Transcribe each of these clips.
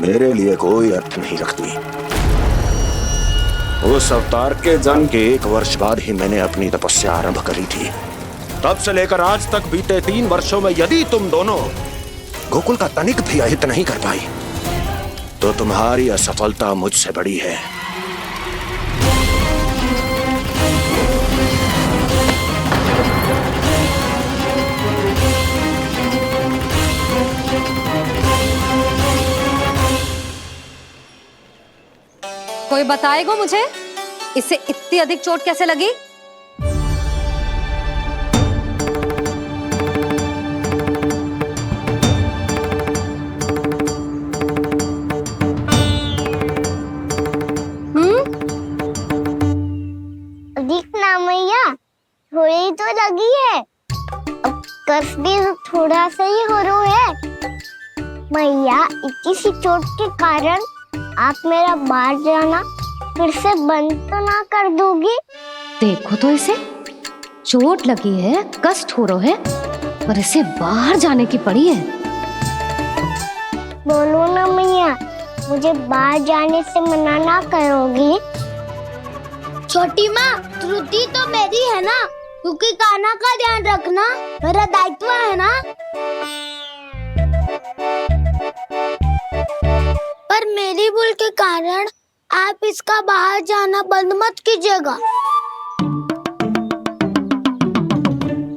मेरे लिए कोई अर्थ नहीं रखती। उस अवतार के जन्म के 1 वर्ष बाद ही मैंने अपनी तपस्या आरंभ करी थी। तब से लेकर आज तक बीते 3 वर्षों में यदि तुम दोनों गोकुल का तनिक भी अहित नहीं कर पाई तो तुम्हारी असफलता मुझसे बड़ी है। कोई बताएगा मुझे इसे इतनी अधिक चोट कैसे लगी? अधिक ना मैया, थोड़ी तो लगी है। अब कस भी थोड़ा सा ही हो रहा है। मैया, इतनी सी चोट के कारण आप मेरा बाहर जाना फिर से बंद तो ना कर दोगी? देखो तो इसे, चोट लगी है, कष्ट हो रहा है, पर इसे बाहर जाने की पड़ी है। बोलो ना मैया, मुझे बाहर जाने से मना ना करोगी? छोटी माँ, त्रुटि तो मेरी है ना, क्योंकि कान्हा का ध्यान रखना मेरा दायित्व है ना। पर मेरी भूल के कारण आप इसका बाहर जाना बंद मत कीजिएगा।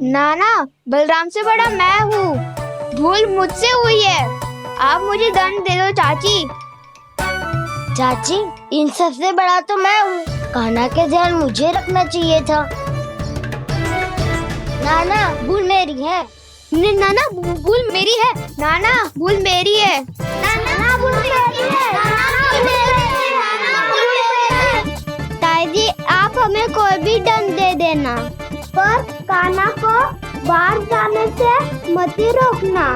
नाना, बलराम से बड़ा मैं हूँ, भूल मुझसे हुई है, आप मुझे दंड दे दो चाची। चाची, इन सबसे बड़ा तो मैं हूँ, कान्हा के ध्यान मुझे रखना चाहिए था। नाना, भूल मेरी है। नाना, भूल मेरी है। नाना, भूल मेरी है। नाना, भूल मेरी है। ताई जी, आप हमें कोई भी दंड दे देना, पर कान्हा को बाहर जाने से मत ही रोकना।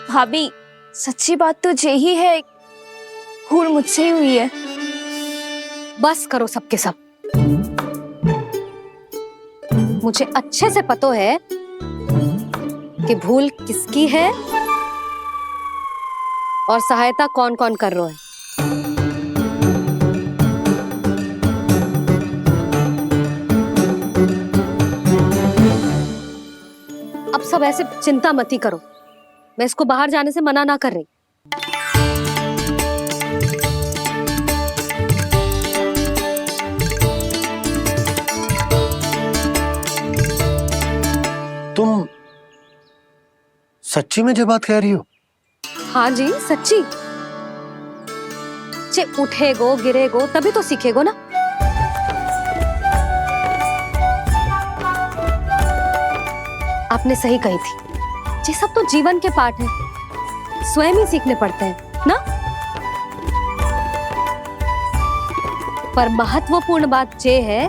भाभी, सच्ची बात तो यही है, भूल मुझसे ही हुई है। बस करो सबके सब। मुझे अच्छे से पता है कि भूल किसकी है और सहायता कौन कौन कर रहा है। अब सब ऐसे चिंता मत ही करो, मैं इसको बाहर जाने से मना ना कर रही। तुम सच्ची में ये बात कह रही हो? हाँ जी, सच्ची। जे उठेगो गिरेगो तभी तो सीखेगो ना। आपने सही कही थी, ये सब तो जीवन के पाठ हैं, स्वयं ही सीखने पड़ते हैं ना। पर महत्वपूर्ण बात ये है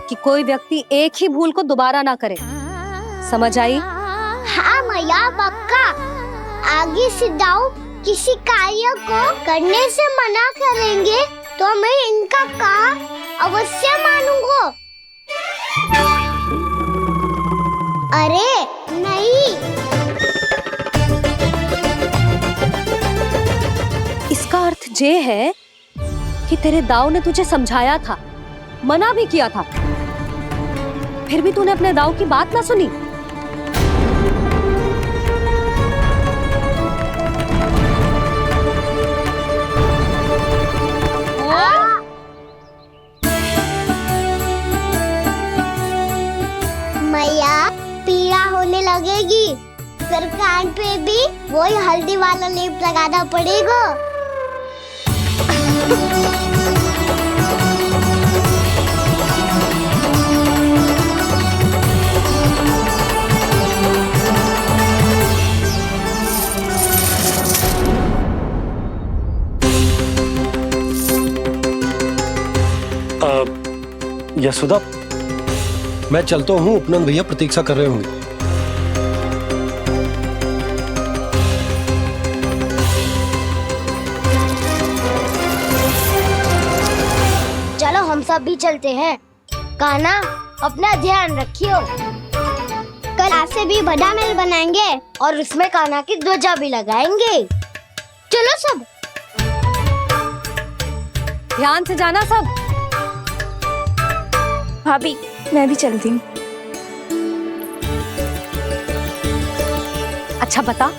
कि कोई व्यक्ति एक ही भूल को दोबारा ना करे, समझ आई? हाँ मैया, पक्का। आगे से दाऊ किसी कार्य को करने से मना करेंगे तो मैं इनका कहा अवश्य मानूंगा। अरे नहीं, इसका अर्थ ये है कि तेरे दाऊ ने तुझे समझाया था, मना भी किया था, फिर भी तूने अपने दाऊ की बात ना सुनी। मैया, पीड़ा होने लगेगी, फिर कान पे भी वही हल्दी वाला लेप लगाना पड़ेगा। यशोदा, मैं चलता हूँ, उपनंद भैया प्रतीक्षा कर रहे होंगे। चलो हम सब भी चलते हैं। कान्हा, अपना ध्यान रखियो। कल ऐसे भी बड़ा महल बनाएंगे और उसमें कान्हा की ध्वजा भी लगाएंगे। चलो सब। ध्यान से जाना सब। भाभी मैं भी चलती हूँ। अच्छा बता,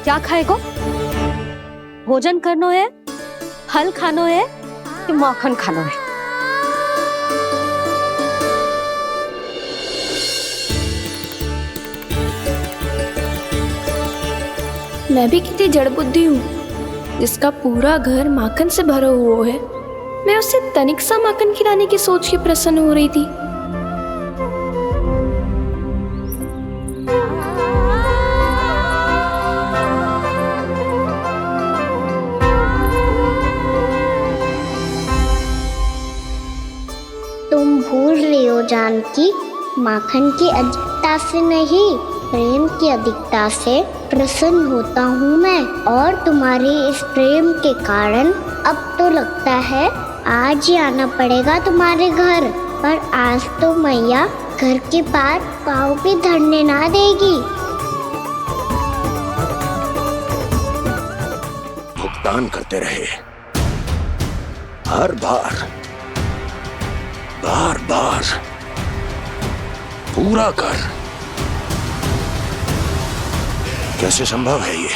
क्या खाएगो? भोजन करनो है, फल खानो है कि माखन खानो है? मैं भी कितनी जड़ बुद्धि हूँ जिसका पूरा घर माखन से भरा हुआ है। मैं उससे तनिक सा माखन खिलाने की सोच के प्रसन्न हो रही थी। तुम भूल रही हो जानकी, माखन की अधिकता से नहीं, प्रेम की अधिकता से प्रसन्न होता हूँ मैं। और तुम्हारे इस प्रेम के कारण अब तो लगता है आज ही आना पड़ेगा तुम्हारे घर। पर आज तो मैया घर के पार पाँव भी धरने ना देगी। भुगतान करते रहे, हर बार बार बार पूरा कर। कैसे संभव है ये?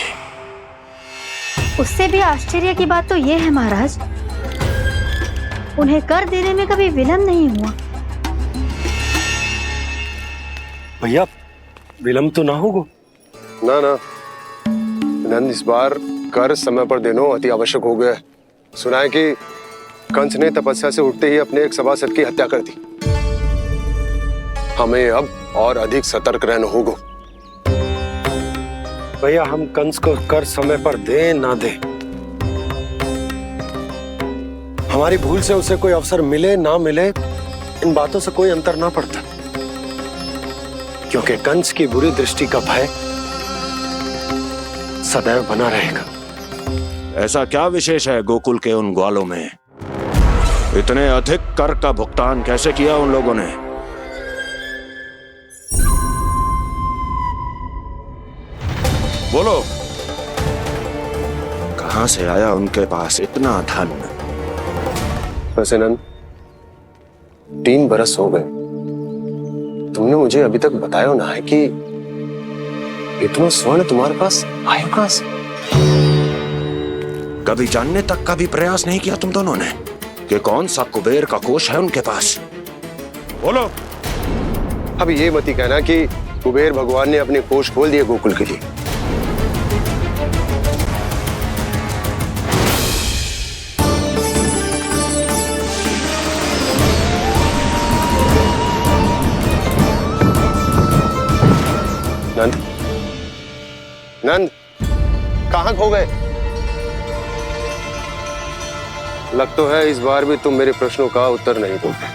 उससे भी आश्चर्य की बात तो ये है महाराज, उन्हें कर देने में कभी विलंब नहीं हुआ। भैया विलम्ब तो ना होगा? ना ना नंद, इस बार कर समय पर देना अति आवश्यक हो गया है। सुना है कि कंस ने तपस्या से उठते ही अपने एक सभासद की हत्या कर दी। हमें अब और अधिक सतर्क रहना होगा। भैया हम कंस को कर समय पर दे ना दे, हमारी भूल से उसे कोई अवसर मिले ना मिले, इन बातों से कोई अंतर ना पड़ता, क्योंकि कंस की बुरी दृष्टि का भय सदैव बना रहेगा। ऐसा क्या विशेष है गोकुल के उन ग्वालों में? इतने अधिक कर का भुगतान कैसे किया उन लोगों ने? बोलो, कहां से आया उनके पास इतना धन? वैसे नंद, 3 बरस हो गए, तुमने मुझे अभी तक बताया ना है कि इतना स्वर्ण तुम्हारे पास आया कहां से? कभी जानने तक का भी प्रयास नहीं किया तुम दोनों ने कि कौन सा कुबेर का कोष है उनके पास? बोलो। अब ये मत ही कहना कि कुबेर भगवान ने अपने कोष खोल दिए गोकुल के लिए। नंद, नंद, कहां खो गए? लग तो है इस बार भी तुम मेरे प्रश्नों का उत्तर नहीं दोगे।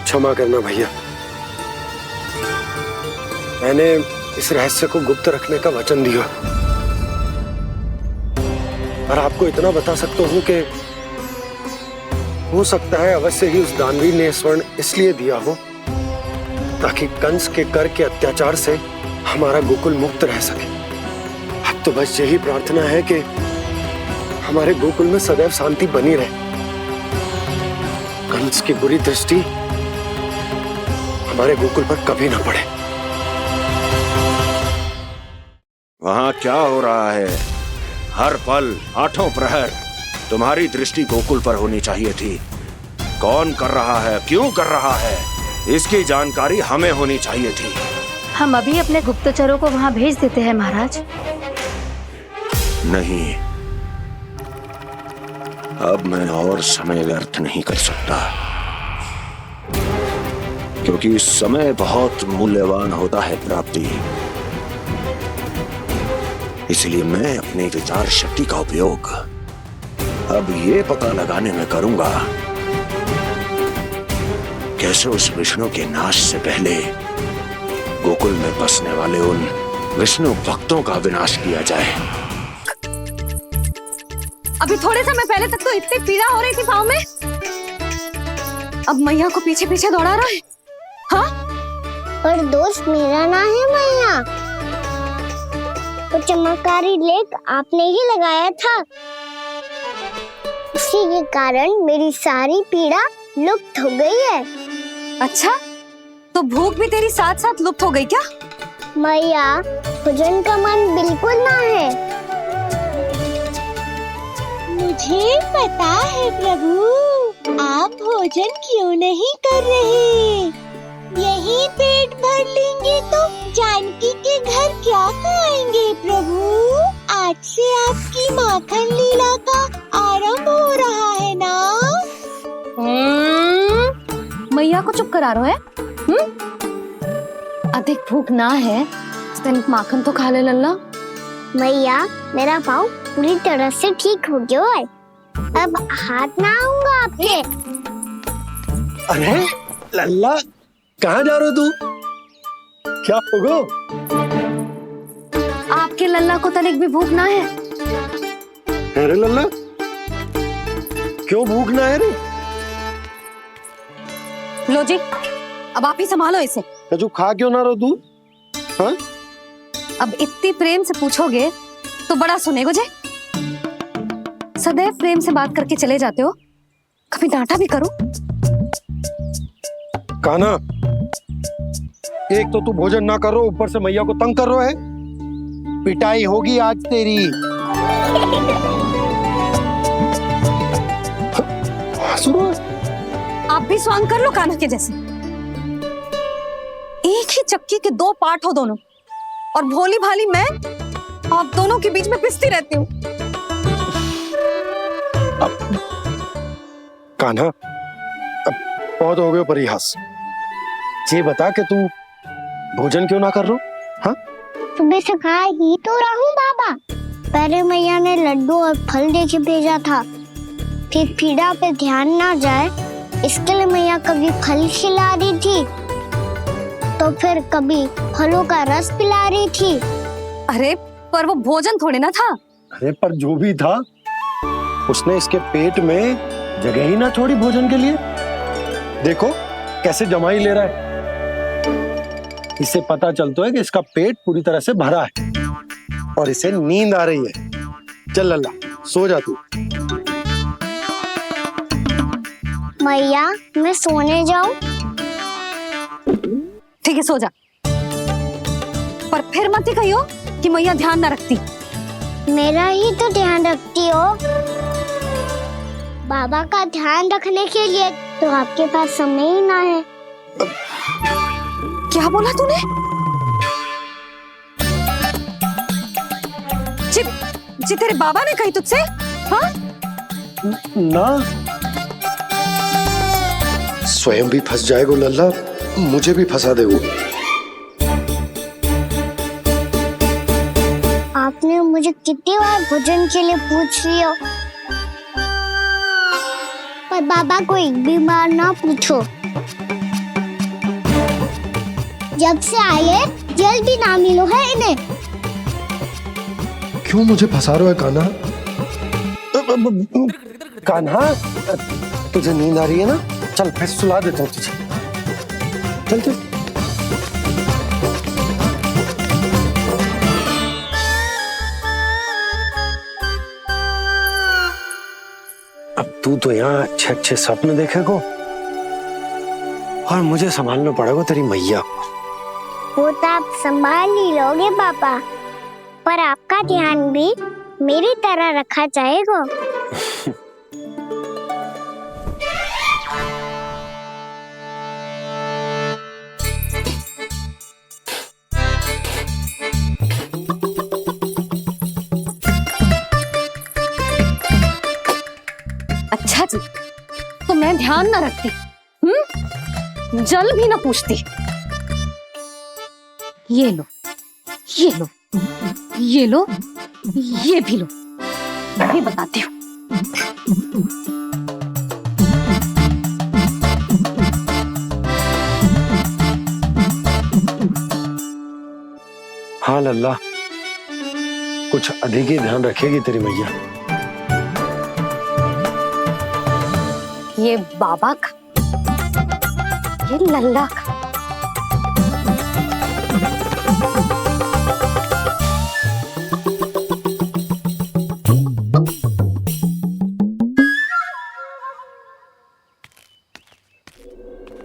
क्षमा करना भैया, मैंने इस रहस्य को गुप्त रखने का वचन दिया, और आपको इतना बता सकता हूं कि हो सकता है अवश्य ही उस दानवी ने स्वर्ण इसलिए दिया हो ताकि कंस के कर के अत्याचार से हमारा गोकुल मुक्त रह सके। अब तो बस यही प्रार्थना है कि हमारे गोकुल में सदैव शांति बनी रहे, कंस की बुरी दृष्टि हमारे गोकुल पर कभी ना पड़े। वहां क्या हो रहा है? हर पल, आठों प्रहर तुम्हारी दृष्टि गोकुल पर होनी चाहिए थी। कौन कर रहा है, क्यों कर रहा है, इसकी जानकारी हमें होनी चाहिए थी। हम अभी अपने गुप्तचरों को वहां भेज देते हैं महाराज। नहीं, अब मैं और समय व्यर्थ नहीं कर सकता, क्योंकि समय बहुत मूल्यवान होता है प्राप्ति। इसलिए मैं अपनी विचार शक्ति का उपयोग अब ये पता लगाने में करूंगा कैसे उस विष्णु के नाश से पहले गोकुल में बसने वाले उन विष्णु भक्तों का विनाश किया जाए। अभी थोड़े समय पहले तक तो इतनी पीड़ा हो रही थी पाँव में, अब मैया को पीछे पीछे दौड़ा रहा है। हाँ, और दोस्त मेरा ना है मैया। वो चमत्कारी लेख आपने ही लगाया था, उसी के कारण मेरी सारी पीड़ा लुप्त हो गई है। अच्छा, तो भूख भी तेरी साथ साथ लुप्त हो गई क्या? मैया, भोजन का मन बिल्कुल ना है। मुझे पता है प्रभु, आप भोजन क्यों नहीं कर रहे। यही पेट भर लेंगे तो जानकी के घर क्या खाएंगे प्रभु। आज से आपकी माखन लीला का आरंभ हो रहा है ना। मैया को चुप करा रहे है? अधिक भूख ना है, तनिक माखन तो खा ले लल्ला। मैया, मेरा पाँव पूरी तरह से ठीक हो गया है, अब हाथ ना आऊंगा आपके। अरे लल्ला, कहाँ जा रहे हो तू? क्या होगो? आपके लल्ला को तनिक भी भूख ना है? अरे लल्ला, क्यों भूख ना है रे? लो जी, अब आप ही संभालो इसे। तू खा क्यों ना रहो तू? हाँ? अब इतनी प्रेम से पूछोगे तो बड़ा सुनेगो जे। सदैव प्रेम से बात करके चले जाते हो, कभी डांटा भी करो। कान्हा, एक तो तू भोजन ना करो, ऊपर से मैया को तंग कर रहा है। पिटाई होगी आज तेरी। आप भी स्वांग कर लो कान्हा के जैसे। एक ही चक्की के दो पार्ट हो दोनों, और भोली भाली मैं आप दोनों के बीच में पिसती रहती हूँ। कान्हा, अब बहुत हो गए परिहास। ये बता कि तू भोजन क्यों ना कर रहा? हाँ? सुबह से खा ही तो रहा हूँ बाबा। पहले मैया ने लड्डू और फल देके भेजा था, फिर पीड़ा पे ध्यान ना जाए इसके लिए मैया कभी फल खिला रही थी, तो फिर कभी फलों का रस पिला रही थी। अरे पर वो भोजन थोड़े ना था। अरे पर जो भी था, उसने इसके पेट में जगह ही ना छोड़ी भोजन के लिए। देखो कैसे जमाई ले रहा है। इससे पता चलता है कि इसका पेट पूरी तरह से भरा है और इसे नींद आ रही है। चल लल्ला, सो जा तू। मैया, मैं सोने जाऊं? ठीक है, सो जा, पर फिर मत ही कहियो कि मैया ध्यान ना रखती। मेरा ही तो ध्यान रखती हो। बाबा का ध्यान रखने के लिए तो आपके पास समय ही ना है। क्या बोला तूने? जी तेरे बाबा ने कही तुझसे? हाँ? ना, स्वयं भी फंस जाएगा लल्ला, मुझे भी फंसा देगो। आपने मुझे कितनी बार भोजन के लिए पूछ लिया, पर बाबा को एक भी बार ना पूछो। जब से आए जल भी ना मिलो है इन्हें। क्यों मुझे फंसा रहा है कान्हा? कान्हा, तुझे नींद आ रही है ना? चल मैं सुला देता हूँ तुझे। चल चल। अब तू तो यहाँ अच्छे अच्छे सपने देखेगा और मुझे संभालना पड़ेगा तेरी मैया को। वो तो आप संभाल ही लोगे पापा, पर आपका ध्यान भी मेरी तरह रखा जाएगा। अच्छा जी, तो मैं ध्यान ना रखती, जल भी ना पूछती। ये लो, ये लो, ये लो, ये भी लो, मैं भी बताती हूँ। हाँ लल्ला, कुछ अधिक ही ध्यान रखेगी तेरी मैया। ये बाबा का, ये लल्ला का।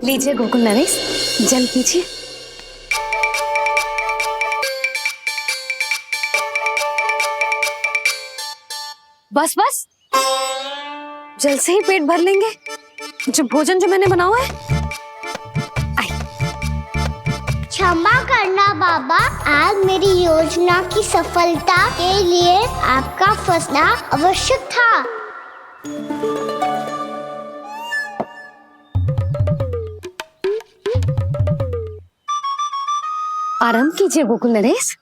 लीजिए गोकुल नरेश, जल पीजिए। बस बस, जल से ही पेट भर लेंगे। जो भोजन जो मैंने बनाया है। क्षमा करना बाबा, आज मेरी योजना की सफलता के लिए आपका फंसना आवश्यक था। आराम कीजिए गोकुल नरेश।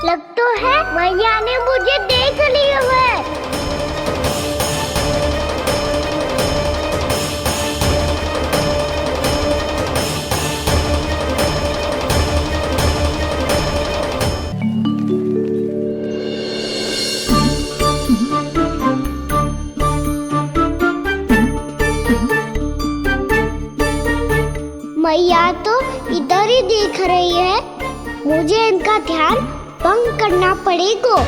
लग तो है मैया ने मुझे देख लिया है। मैया तो इधर ही देख रही है, मुझे इनका ध्यान भंग करना पड़ेगा।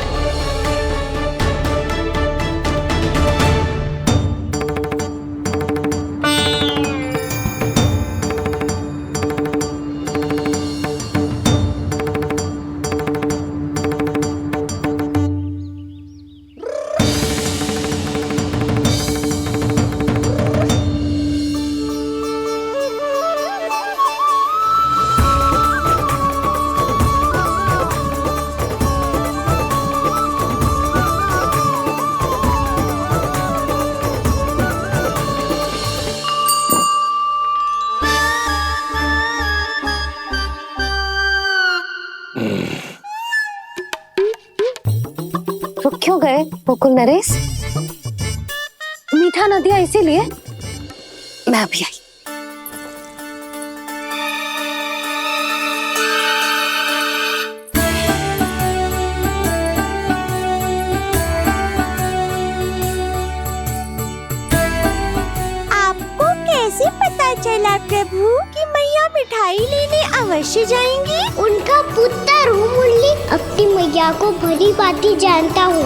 रुक क्यों गए गोकुल नरेश? मीठा न दिया इसीलिए? मैं अभी आई। आपको कैसे पता चला प्रभु कि मैया मिठाई लेने अवश्य जाएंगी? उनका पुत्र हूँ मुरली, अपनी मैया को भली भांति जानता हूँ।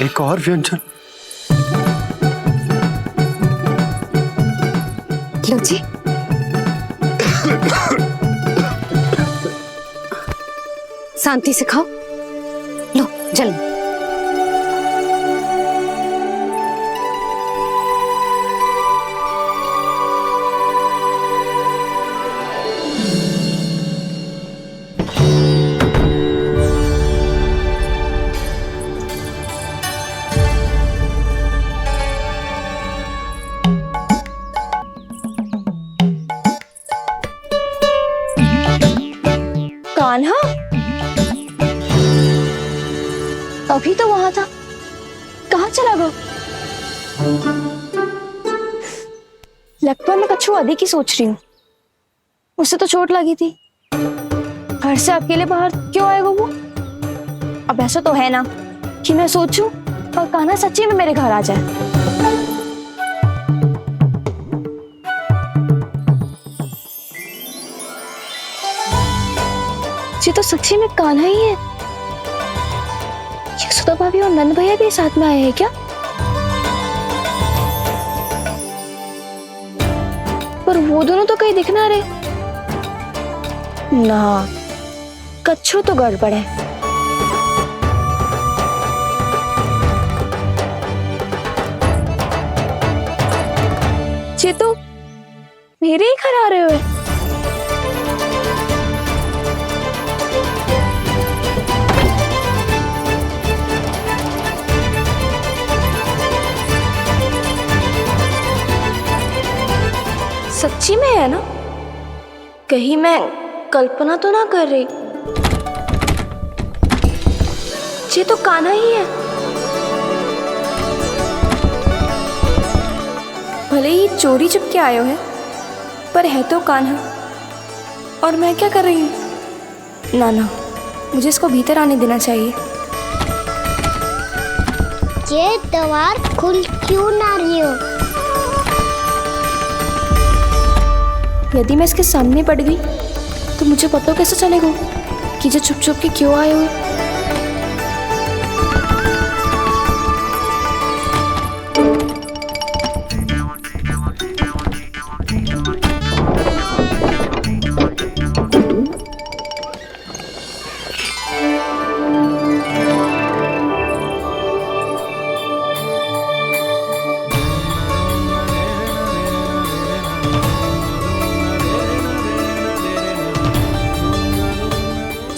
एक और व्यंजन। लो जी। शांति से खाओ। लो जल। अभी तो वहां था, कहाँ चला गया? लगता है मैं कच्छू अधिक ही सोच रही हूँ। उसे तो चोट लगी थी, घर से अकेले बाहर क्यों आएगा वो? अब ऐसा तो है ना कि मैं सोचूं और कान्हा सच्ची में मेरे घर आ जाए। ये तो सच्ची में कान्हा ही है। यशोदा भाभी और नंद भैया भी साथ में आए हैं क्या? पर वो दोनों तो कहीं दिख ना रहे। ना, कच्छू तो गड़बड़ है। ये तो मेरे ही घर आ रहे हुए। सच्ची में है ना? कहीं मैं कल्पना तो ना कर रही? ये तो कान्हा ही है। भले ही चोरी चुपके आयो है, पर है तो कान्हा। और मैं क्या कर रही हूँ? ना ना, मुझे इसको भीतर आने देना चाहिए। ये दीवार खुल क्यों ना रही हो? यदि मैं इसके सामने पड़ गई तो मुझे पता कैसे चलेगा कि जो छुप छुप के क्यों आए हो?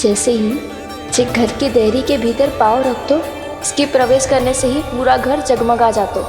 जैसे ही जे घर की देहरी के भीतर पाँव रख दो, इसके प्रवेश करने से ही पूरा घर जगमगा जातो।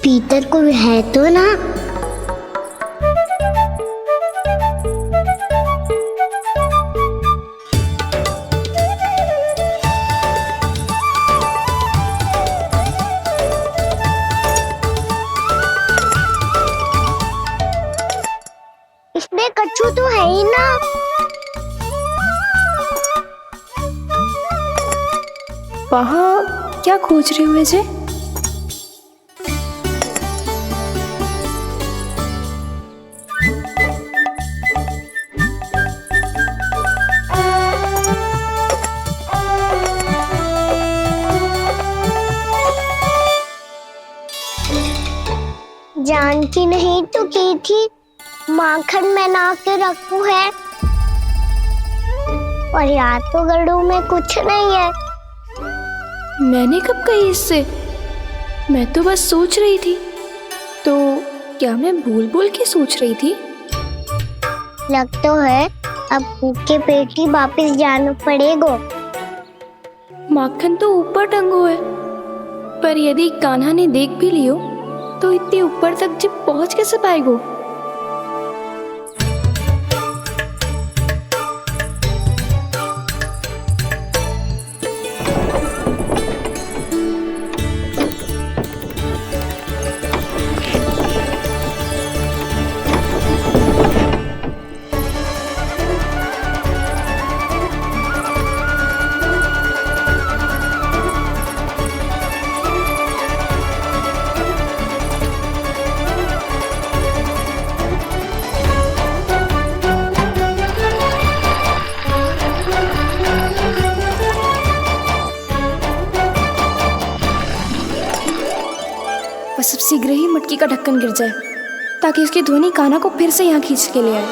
भीतर कोई है तो ना? इसमें कच्छू तो है ही ना। वहाँ क्या खोज रही हुए जे? जानकी नहीं तो की थी माखन में ना के रखू है, और यहाँ तो गड़ू में कुछ नहीं है। मैंने कब कही इससे? मैं तो बस सोच रही थी। तो क्या मैं भूल भूल के सोच रही थी? लग तो है अब भूखे पेट ही वापिस जाना पड़ेगा। माखन तो ऊपर टंगो है, पर यदि कान्हा ने देख भी लियो तो इतने ऊपर तक जब पहुंच कैसे पाएगो? बस अब शीघ्र ही मटकी का ढक्कन गिर जाए ताकि उसकी ध्वनि कान्हा को फिर से यहाँ खींच के ले आए।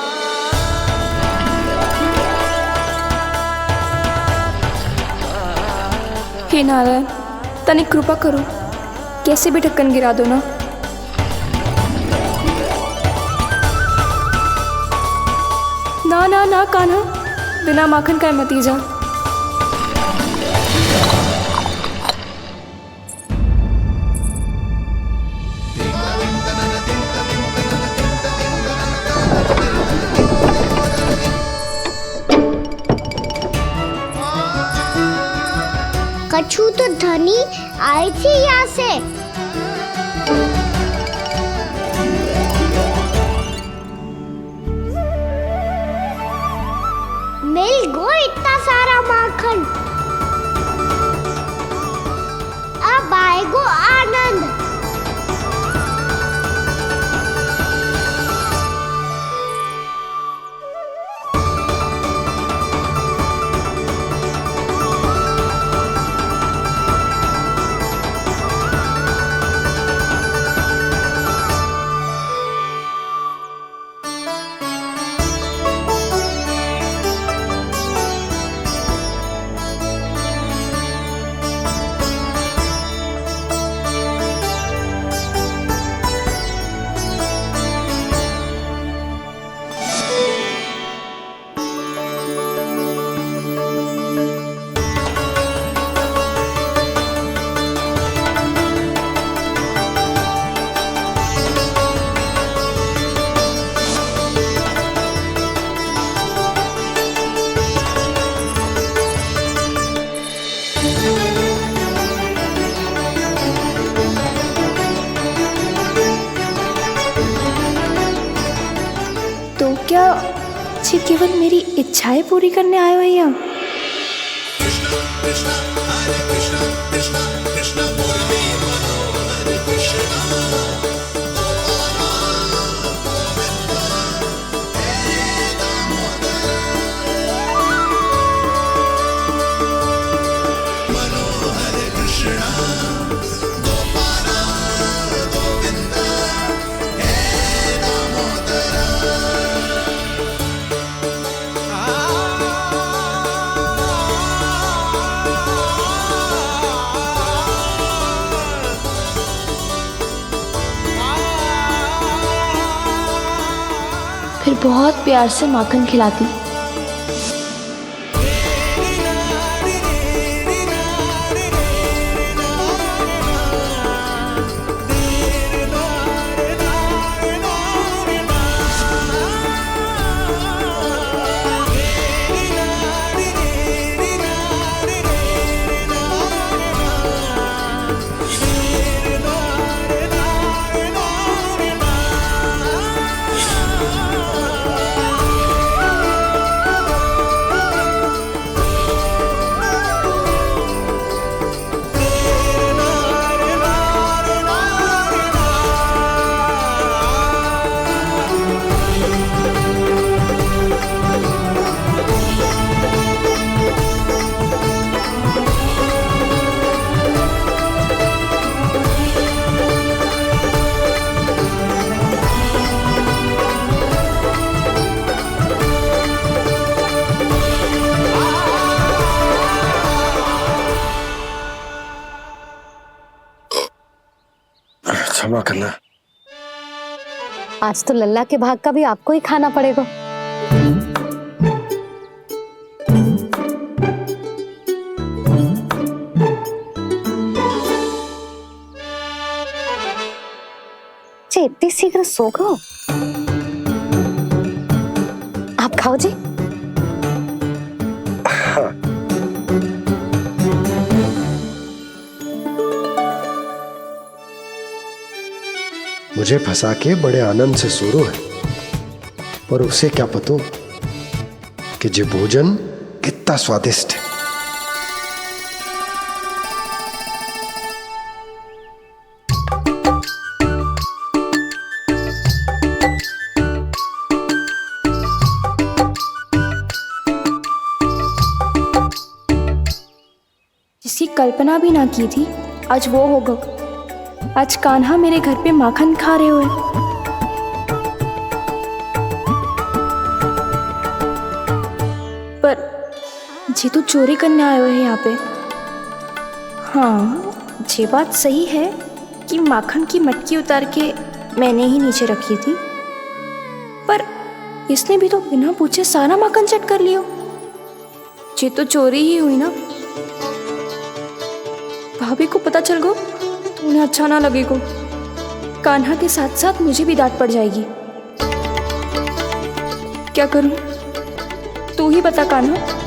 श्री नारायण, तनिक कृपा करो, कैसे भी ढक्कन गिरा दो ना। ना ना ना कान्हा, बिना माखन का मत ही जा। कछु तो धनी आई थी यहाँ से। मिल गो इतना सारा माखन, अब आएगो आनंद। तो क्या जी केवल मेरी इच्छाएं पूरी करने आए हो यहाँ? फिर बहुत प्यार से माखन खिलाती। क्षमा करना। आज तो लल्ला के भाग का भी आपको ही खाना पड़ेगा। जी इतनी शीघ्र सो गो? आप खाओ जी। हाँ। मुझे फंसा के बड़े आनंद से सो रो है, पर उसे क्या पता कि ये भोजन कितना स्वादिष्ट है। जिसकी कल्पना भी ना की थी, आज वो होगा। आज कान्हा मेरे घर पे माखन खा रहे हुए। पर जी तो चोरी करने आए हुए हैं यहाँ पे। हाँ, ये बात सही है कि माखन की मटकी उतार के मैंने ही नीचे रखी थी, पर इसने भी तो बिना पूछे सारा माखन चट कर लियो। ये तो चोरी ही हुई ना। भाभी को पता चल गो तो उन्हें अच्छा ना लगेगा। कान्हा के साथ साथ मुझे भी डांट पड़ जाएगी। क्या करूं? तू ही बता कान्हा।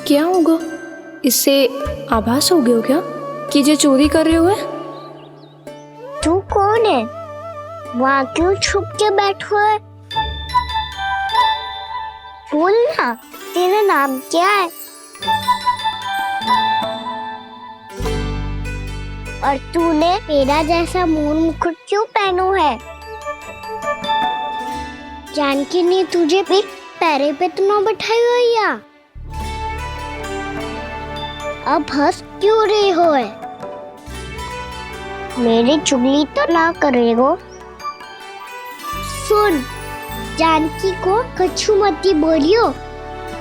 क्या होगा? इससे आभास हो गया क्या कि ये चोरी कर रहे हुए? तू कौन है? वहाँ क्यों छुप के बैठो है? बोल ना, तेरा नाम क्या है? और तूने मेरा जैसा मोर मुकुट क्यों पहनो है? जानकी ने तुझे भी पैरे पे तो ना बैठाई हुई है। अब हंस क्यों रही हो है? मेरी चुगली तो ना करेगो। सुन, जानकी को कछु मती बोलियो,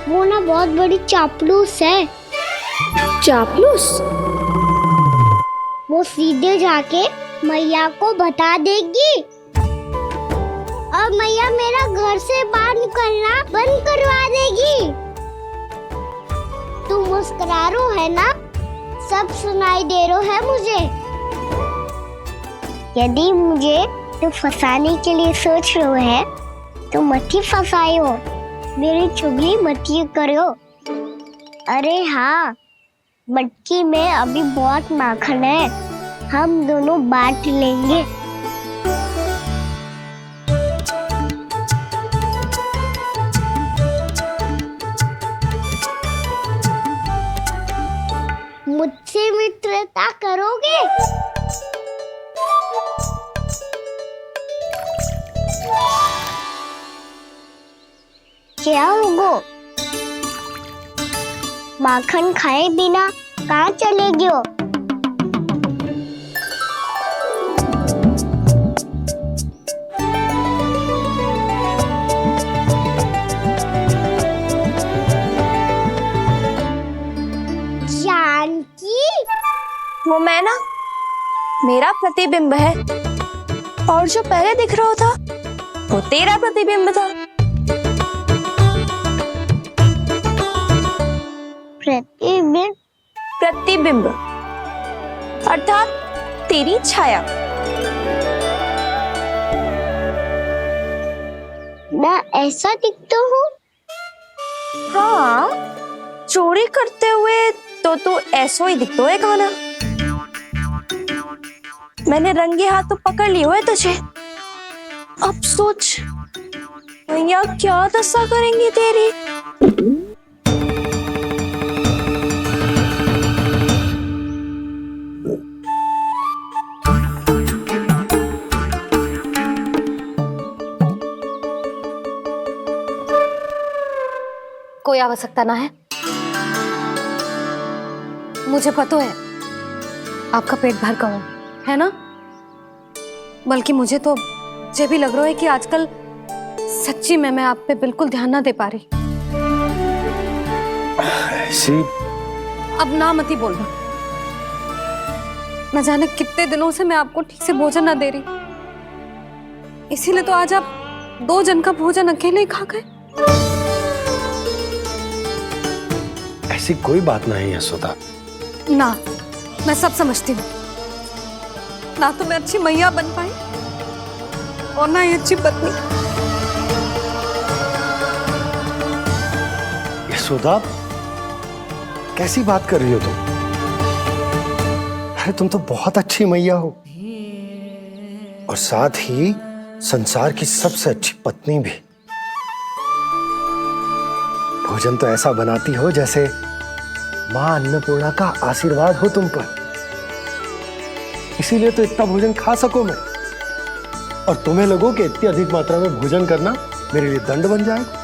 वो ना बहुत बड़ी चापलूस है। चापलूस? वो सीधे जाके मैया को बता देगी और मैया मेरा घर से बाहर निकलना बंद करवा देगी। तू मुस्कुरा रो है ना? सब सुनाई दे रो है मुझे। यदि मुझे तू फंसाने के लिए सोच रो है तो मत ही फंसायो, मेरी चुगली मत ही करो। अरे हाँ, मटकी में अभी बहुत माखन है, हम दोनों बांट लेंगे। मुझसे मित्रता करोगे? क्या होगो? माखन खाए बिना कहाँ चलेगी हो? वो मैं ना, मेरा प्रतिबिंब है, और जो पहले दिख रहा था वो तेरा प्रतिबिंब था। प्रतिबिंब? प्रतिबिंब अर्थात तेरी छाया। मैं ऐसा दिखता हूँ? हाँ, चोरी करते हुए तो तू ऐसा ही दिखता है कान्हा। मैंने रंगे हाथ तो पकड़ लियो है तुझे। अब सोच भैया क्या दशा करेंगी तेरी। कोई आवश्यकता ना है, मुझे पता है आपका पेट भर गया है ना। बल्कि मुझे तो ये भी लग रहा है कि आजकल सच्ची में मैं आप पे बिल्कुल ध्यान ना दे पा रही। ऐसी अब ना मत ही बोलना। न जाने कितने दिनों से मैं आपको ठीक से भोजन ना दे रही, इसीलिए तो आज आप 2 जन का भोजन अकेले ही खा गए। ऐसी कोई बात नहीं यशोदा। ना, मैं सब समझती हूँ। ना तो मैं अच्छी मैया बन पाई और ना ही अच्छी पत्नी। यशोदा, कैसी बात कर रही हो तुम? अरे तुम तो बहुत अच्छी मैया हो और साथ ही संसार की सबसे अच्छी पत्नी भी। भोजन तो ऐसा बनाती हो जैसे मां अन्नपूर्णा का आशीर्वाद हो तुम पर। इसीलिए तो इतना भोजन खा सको मैं। और तुम्हें लगो कि इतनी अधिक मात्रा में भोजन करना मेरे लिए दंड बन जाएगा।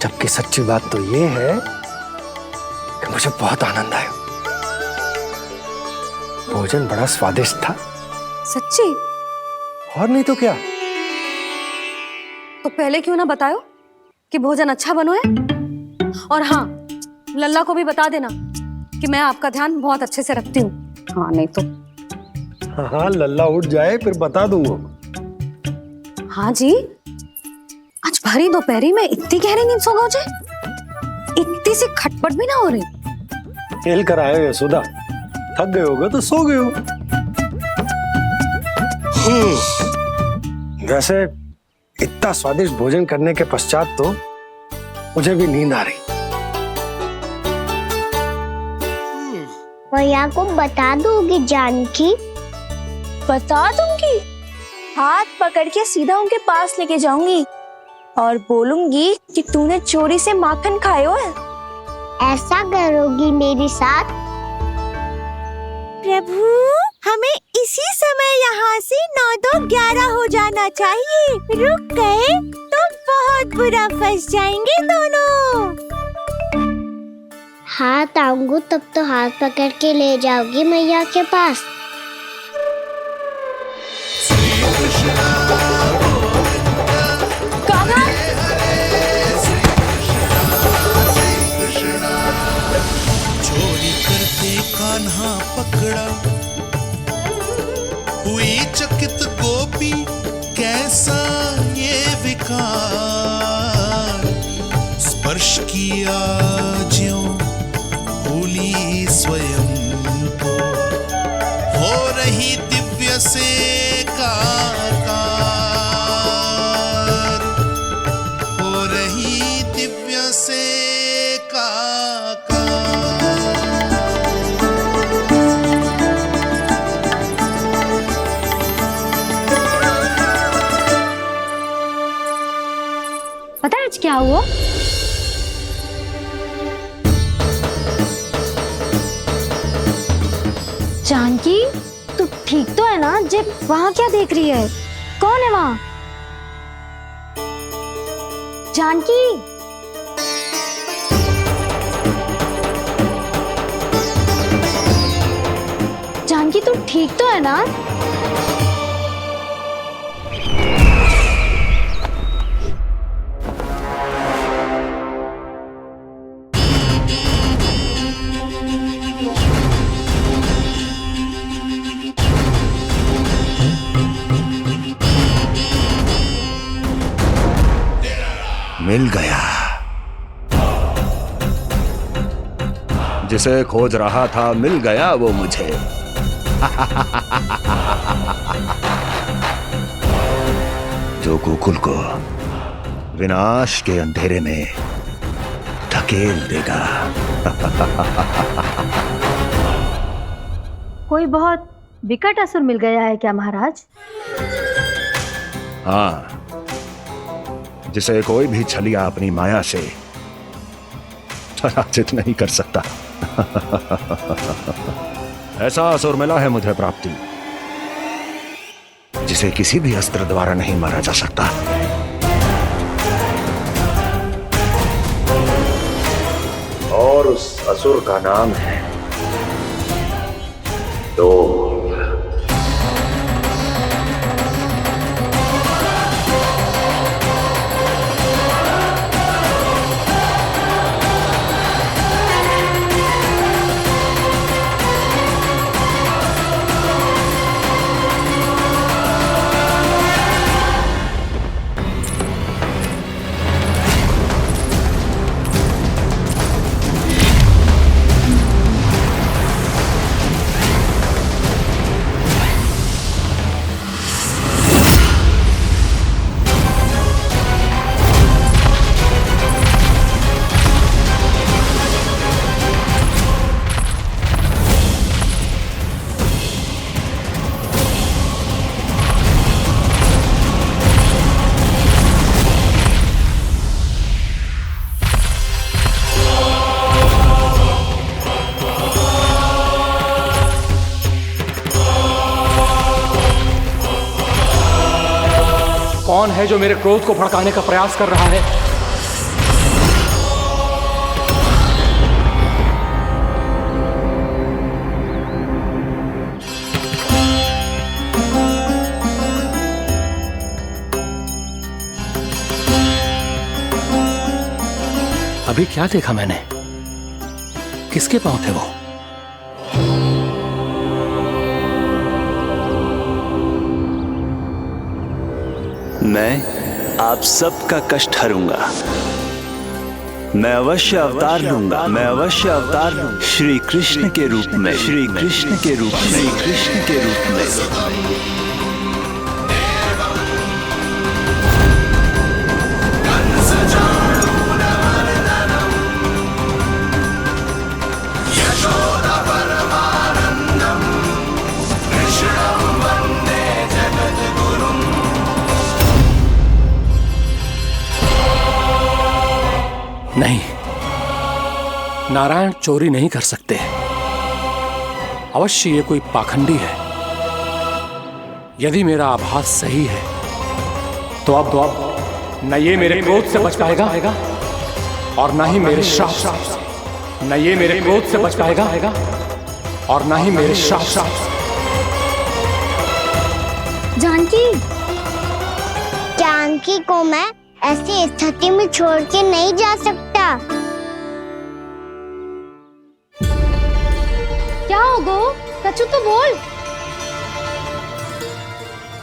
जबकि सच्ची बात तो ये है कि मुझे बहुत आनंद आया। भोजन बड़ा स्वादिष्ट था। सच्ची? और नहीं तो क्या। तो पहले क्यों ना बताओ कि भोजन अच्छा बनो है। और हाँ, लल्ला को भी बता देना कि मैं आपका ध्यान बहुत अच्छे से रखती हूँ। हाँ नहीं तो। हाँ, लल्ला उठ जाए फिर बता दूंगा। हाँ जी, आज भरी दोपहरी में इतनी गहरी नींद सो गए? इतनी सी खटपट भी ना हो रही? खेल कर आए हो यशोदा, थक गए होगे तो सो गए हो। वैसे इतना स्वादिष्ट भोजन करने के पश्चात तो मुझे भी नींद आ रही। मैया को बता दोगी जानकी? बता दूंगी। हाथ पकड़ के सीधा उनके पास लेके जाऊंगी और बोलूंगी कि तूने चोरी से माखन खायो है। ऐसा करोगी मेरे साथ? प्रभु, हमें इसी समय यहाँ से 9-2-11 हो जाना चाहिए। रुक गए तो बहुत बुरा फंस जाएंगे दोनों। हाथ आऊंगी तब तो हाथ पकड़ के ले जाओगी मैया के पास। चोरी करते कान्हा पकड़ा, हुई चकित गोपी कैसा ये विकार। स्पर्श किया ज्यों भूली स्वयं को, हो रही दिव्य से काकार, हो रही दिव्य से पता है आज क्या हुआ? जानकी, तू ठीक तो है ना? जे वहां क्या देख रही है? कौन है वहां? जानकी, जानकी तू ठीक तो है ना? मिल गया। जिसे खोज रहा था मिल गया वो मुझे। जो गोकुल को विनाश के अंधेरे में धकेल देगा। कोई बहुत विकट असुर मिल गया है क्या महाराज? हाँ, जिसे कोई भी छलिया अपनी माया से पराजित नहीं कर सकता। ऐसा असुर मिला है मुझे प्राप्ति, जिसे किसी भी अस्त्र द्वारा नहीं मारा जा सकता। और उस असुर का नाम है डोल। कौन है जो मेरे क्रोध को भड़काने का प्रयास कर रहा है? अभी क्या देखा मैंने? किसके पांव थे वो? मैं आप सबका कष्ट हरूंगा। मैं अवश्य अवतार लूंगा। मैं अवश्य अवतार लूंगा श्री कृष्ण के रूप में। श्री कृष्ण के रूप में। श्री कृष्ण के रूप में। नहीं, नारायण चोरी नहीं कर सकते। अवश्य ये कोई पाखंडी है। यदि मेरा आभास सही है तो अब न ये मेरे क्रोध से बच पाएगा और न ही मेरे श्राप से। न ये मेरे क्रोध से बच पाएगा और न ही मेरे श्राप से। जानकी, जानकी को मैं ऐसी स्थिति में छोड़ के नहीं जा सकता। क्या होगा? कछु तो बोल।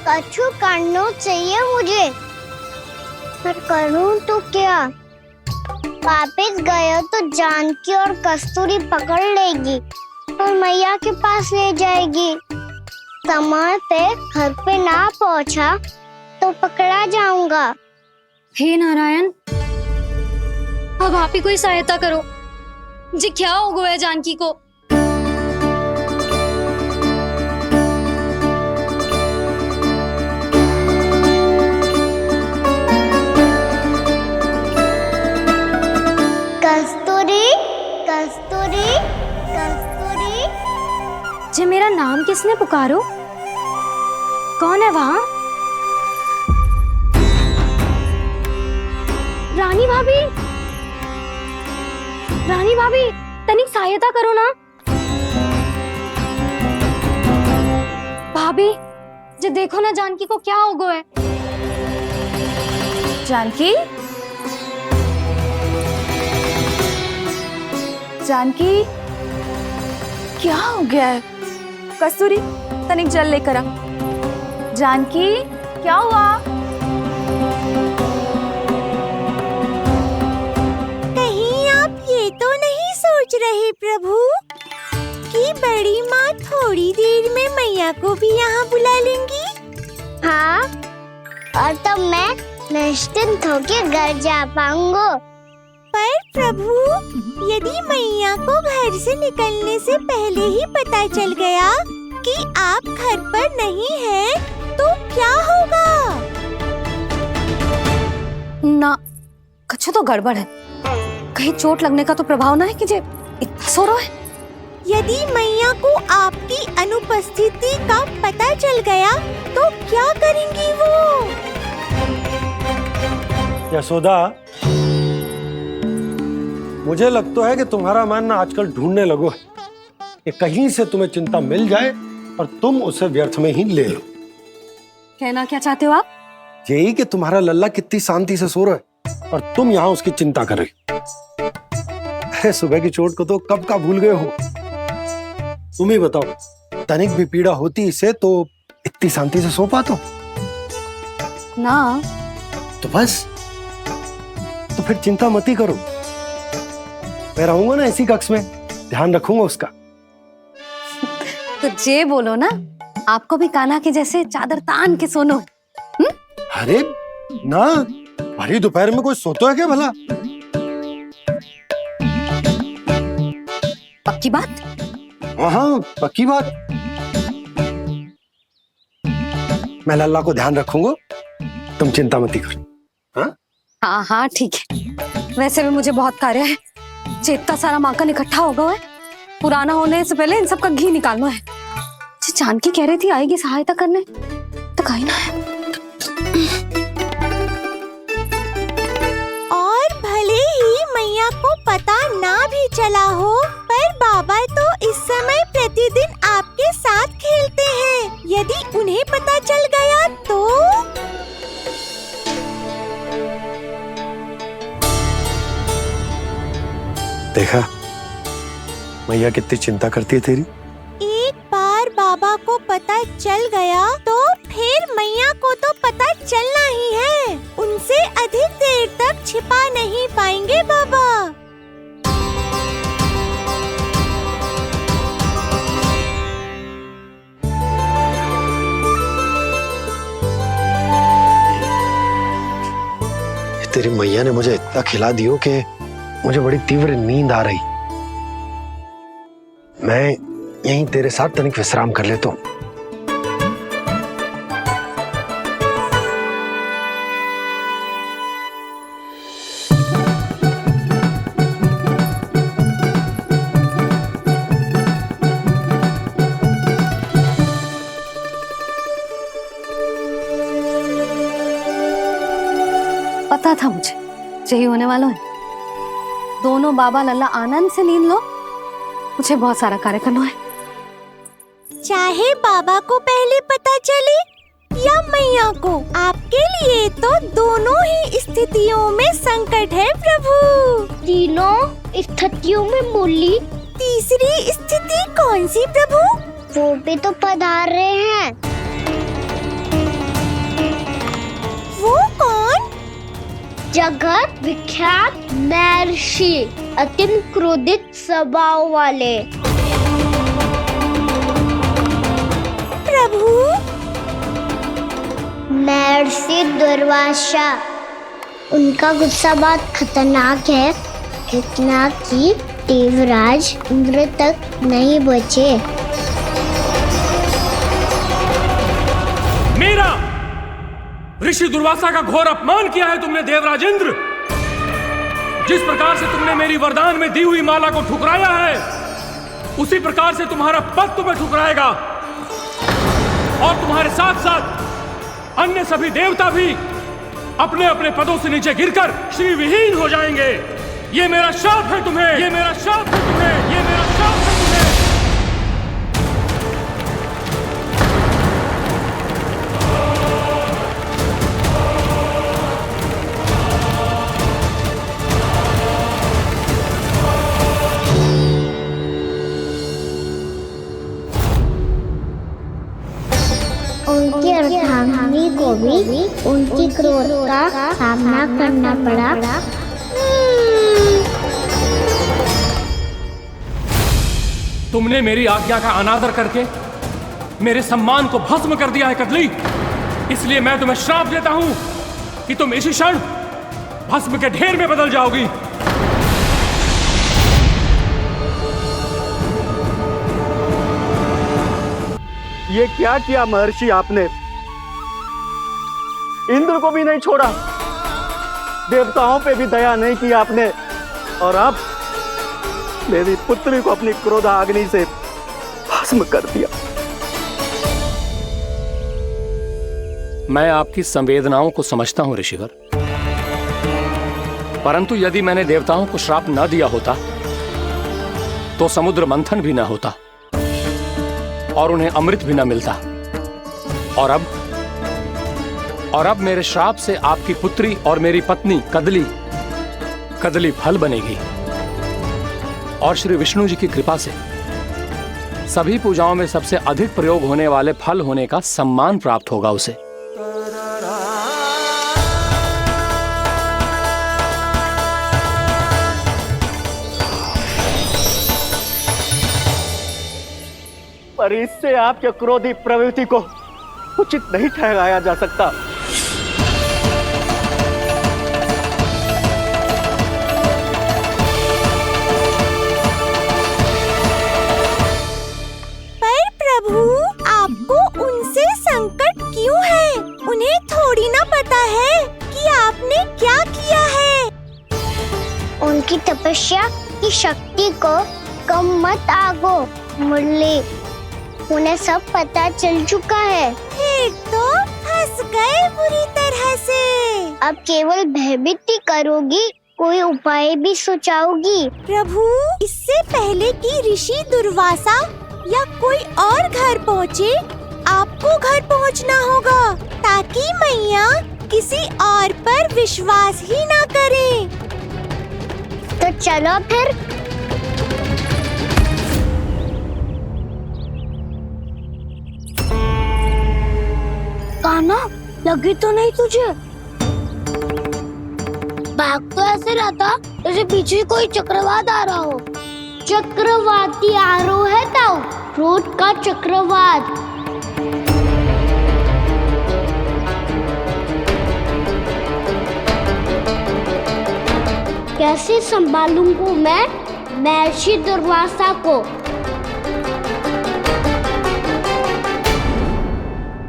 कछु करना चाहिए मुझे, पर करूं तो क्या? वापिस गया तो जानकी और कस्तूरी पकड़ लेगी और मैया के पास ले जाएगी। समय पे घर पे ना पहुंचा तो पकड़ा जाऊंगा। हे नारायण, अब आप ही कोई सहायता करो। जी क्या हो गया जानकी को? कस्तूरी, कस्तूरी, कस्तूरी। जी मेरा नाम किसने पुकारो? कौन है वहाँ? रानी भाभी, रानी भाभी, तनिक सहायता करो ना। भाभी, जी देखो ना जानकी को क्या हो गया है। जानकी, जानकी, क्या हो गया है? कस्तूरी, तनिक जल लेकर आ। जानकी, क्या हुआ? ये तो नहीं सोच रहे प्रभु कि बड़ी माँ थोड़ी देर में मैया को भी यहाँ बुला लेंगी? हाँ, और तब मैं निश्चिंत होकर घर जा पाऊंगा। पर प्रभु, यदि मैया को घर से निकलने से पहले ही पता चल गया कि आप घर पर नहीं हैं, तो क्या होगा? ना, कुछ तो गड़बड़ है। कहीं चोट लगने का तो प्रभाव ना है कि जे इतना सो रहा है। यदि मैया को आपकी अनुपस्थिति का पता चल गया तो क्या करेंगी वो? यशोदा, मुझे लगता है कि तुम्हारा मन आजकल ढूंढने लगो है कि कहीं से तुम्हें चिंता मिल जाए और तुम उसे व्यर्थ में ही ले लो। कहना क्या चाहते हो आप? यही कि तुम्हारा लल्ला कितनी शांति से सो रहा है और तुम यहाँ उसकी चिंता कर रही। अरे सुबह की चोट को तो कब का भूल गए हो। तुम ही बताओ, तनिक भी पीड़ा होती इसे तो इतनी शांति से सो पाते हो? ना। तो बस, तो फिर चिंता मत ही करो। मैं रहूंगा ना इसी कक्ष में, ध्यान रखूंगा उसका। तो जे बोलो ना, आपको भी कान्हा के जैसे चादर तान के सोनो। अरे ना, भरी दोपहर में कोई सोता है क्या भला? पक्की बात? हाँ, पक्की बात। मैं लल्ला को ध्यान रखूंगा, तुम चिंता मत करो। हाँ हाँ हाँ ठीक है। वैसे भी मुझे बहुत कार्य है। इतना सारा माखन इकट्ठा होगा है, पुराना होने से पहले इन सब का घी निकालना है। जानकी कह रही थी आएगी सहायता करने, तो कहीं ना है। मैया को पता ना भी चला हो, पर बाबा तो इस समय प्रतिदिन आपके साथ खेलते हैं। यदि उन्हें पता चल गया तो? देखा मैया कितनी चिंता करती है तेरी। एक बार बाबा को पता चल गया तो फिर मैया को तो पता चलना ही है। उनसे अधिक देर तक छिपा नहीं पाएंगे बाबा। तेरी मैया ने मुझे इतना खिला दियो कि मुझे बड़ी तीव्र नींद आ रही। मैं यहीं तेरे साथ तनिक विश्राम कर लेता हूँ। पता था मुझे यही होने वाला है। दोनों बाबा लल्ला आनंद से नींद लो, मुझे बहुत सारा कार्य करना है। चाहे बाबा को पहले पता चले या मैया को, आपके लिए तो दोनों ही स्थितियों में संकट है प्रभु। तीनों स्थितियों में मूली, तीसरी स्थिति कौन सी प्रभु? वो भी तो पधार रहे हैं। वो कौन? जगत विख्यात महर्षि, अत्यंत क्रोधित स्वभाव वाले। प्रभु? महर्षि दुर्वासा। उनका गुस्सा बहुत खतरनाक है, इतना कि देवराज इंद्र तक नहीं बचे। मेरा ऋषि दुर्वासा का घोर अपमान किया है तुमने देवराज इंद्र। जिस प्रकार से तुमने मेरी वरदान में दी हुई माला को ठुकराया है, उसी प्रकार से तुम्हारा पद तुम्हें ठुकराएगा, और तुम्हारे साथ साथ अन्य सभी देवता भी अपने अपने पदों से नीचे गिरकर श्री विहीन हो जाएंगे। ये मेरा शाप है तुम्हें, ये मेरा शाप है तुम्हें, ये मेरा शाप है तुम्हें। उनकी अर्धांगिनी को भी उनकी क्रोध का सामना करना पड़ा। तुमने मेरी आज्ञा का अनादर करके मेरे सम्मान को भस्म कर दिया है कदली। इसलिए मैं तुम्हें श्राप देता हूं कि तुम इसी क्षण भस्म के ढेर में बदल जाओगी। ये क्या किया महर्षि आपने? इंद्र को भी नहीं छोड़ा, देवताओं पे भी दया नहीं की आपने, और अब मेरी पुत्री को अपनी क्रोधाग्नि से भस्म कर दिया। मैं आपकी संवेदनाओं को समझता हूं ऋषिवर, परंतु यदि मैंने देवताओं को श्राप न दिया होता तो समुद्र मंथन भी न होता और उन्हें अमृत भी न मिलता। और अब मेरे श्राप से आपकी पुत्री और मेरी पत्नी कदली फल बनेगी, और श्री विष्णु जी की कृपा से सभी पूजाओं में सबसे अधिक प्रयोग होने वाले फल होने का सम्मान प्राप्त होगा उसे। पर इससे आपके क्रोधी प्रवृत्ति को उचित नहीं ठहराया जा सकता। पर प्रभु, आपको उनसे संकट क्यों है? उन्हें थोड़ी ना पता है कि आपने क्या किया है। उनकी तपस्या की शक्ति को कम मत आगो मुरली, उन्हें सब पता चल चुका है। फिर तो फंस गए बुरी तरह से। अब केवल भयभीत ही करोगी, कोई उपाय भी सुझाओगी? प्रभु, इससे पहले कि ऋषि दुर्वासा या कोई और घर पहुँचे, आपको घर पहुँचना होगा ताकि मैया किसी और पर विश्वास ही ना करे। तो चलो फिर। कान्हा, लगी तो नहीं तुझे? भाग तो ऐसे रहा था जैसे पीछे कोई चक्रवात आ रहा हो। चक्रवाती आरो है ताऊ, रोड का चक्रवात। कैसे संभालूंगा मैं महर्षि दुर्वासा को?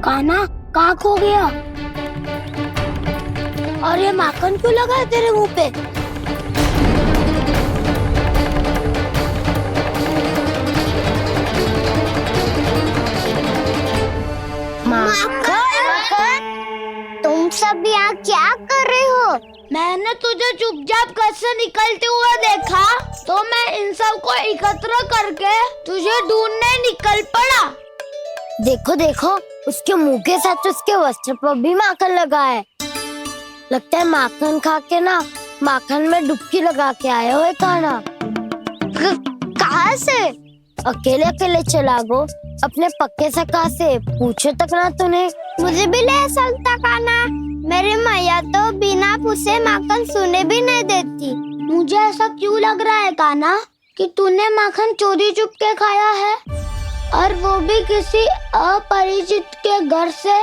कान्हा, कहाँ खो गया? और ये माखन क्यों लगा है तेरे मुंह पे? तुम सब यहाँ क्या कर रहे हो? मैंने तुझे चुपचाप घर से निकलते हुए देखा तो मैं इन सब को एकत्र करके तुझे ढूंढने निकल पड़ा। देखो देखो, उसके मुंह के साथ उसके वस्त्र पर भी माखन लगा है। लगता है माखन खा के ना माखन में डुबकी लगा के आए हो कान्हा। कहाँ से? अकेले अकेले चला गो अपने पक्के सखा से, पूछो तक ना तूने। मुझे भी ले चलता कान्हा, मेरी मैया तो बिना पूछे माखन सुने भी नहीं देती। मुझे ऐसा क्यों लग रहा है कान्हा कि तूने माखन चोरी चुप के खाया है, और वो भी किसी अपरिचित के घर से?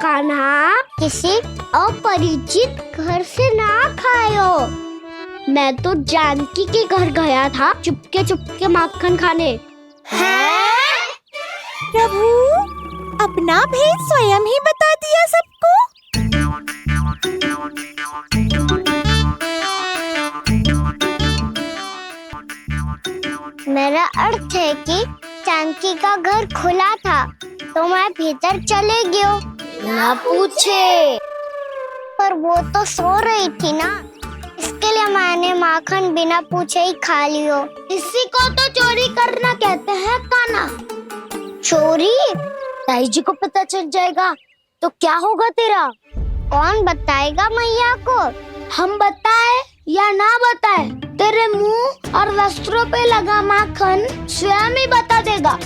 कान्हा, किसी अपरिचित घर से ना खायो। मैं तो जानकी के घर गया था चुपके माखन खाने। हैं? प्रभु, अपना भेद स्वयं ही बता दिया सबको। मेरा अर्थ है कि जानकी का घर खुला था तो मैं भीतर चले गयो। ना पूछे, पर वो तो सो रही थी ना, इसके लिए मैंने माखन बिना पूछे ही खा लियो। इसी को तो चोरी करना कहते हैं कान्हा। चोरी? ताई जी को पता चल जाएगा तो क्या होगा तेरा? कौन बताएगा मैया को? हम बताए या ना बताए, तेरे मुंह और वस्त्रों पे लगा माखन स्वयं ही बता देगा।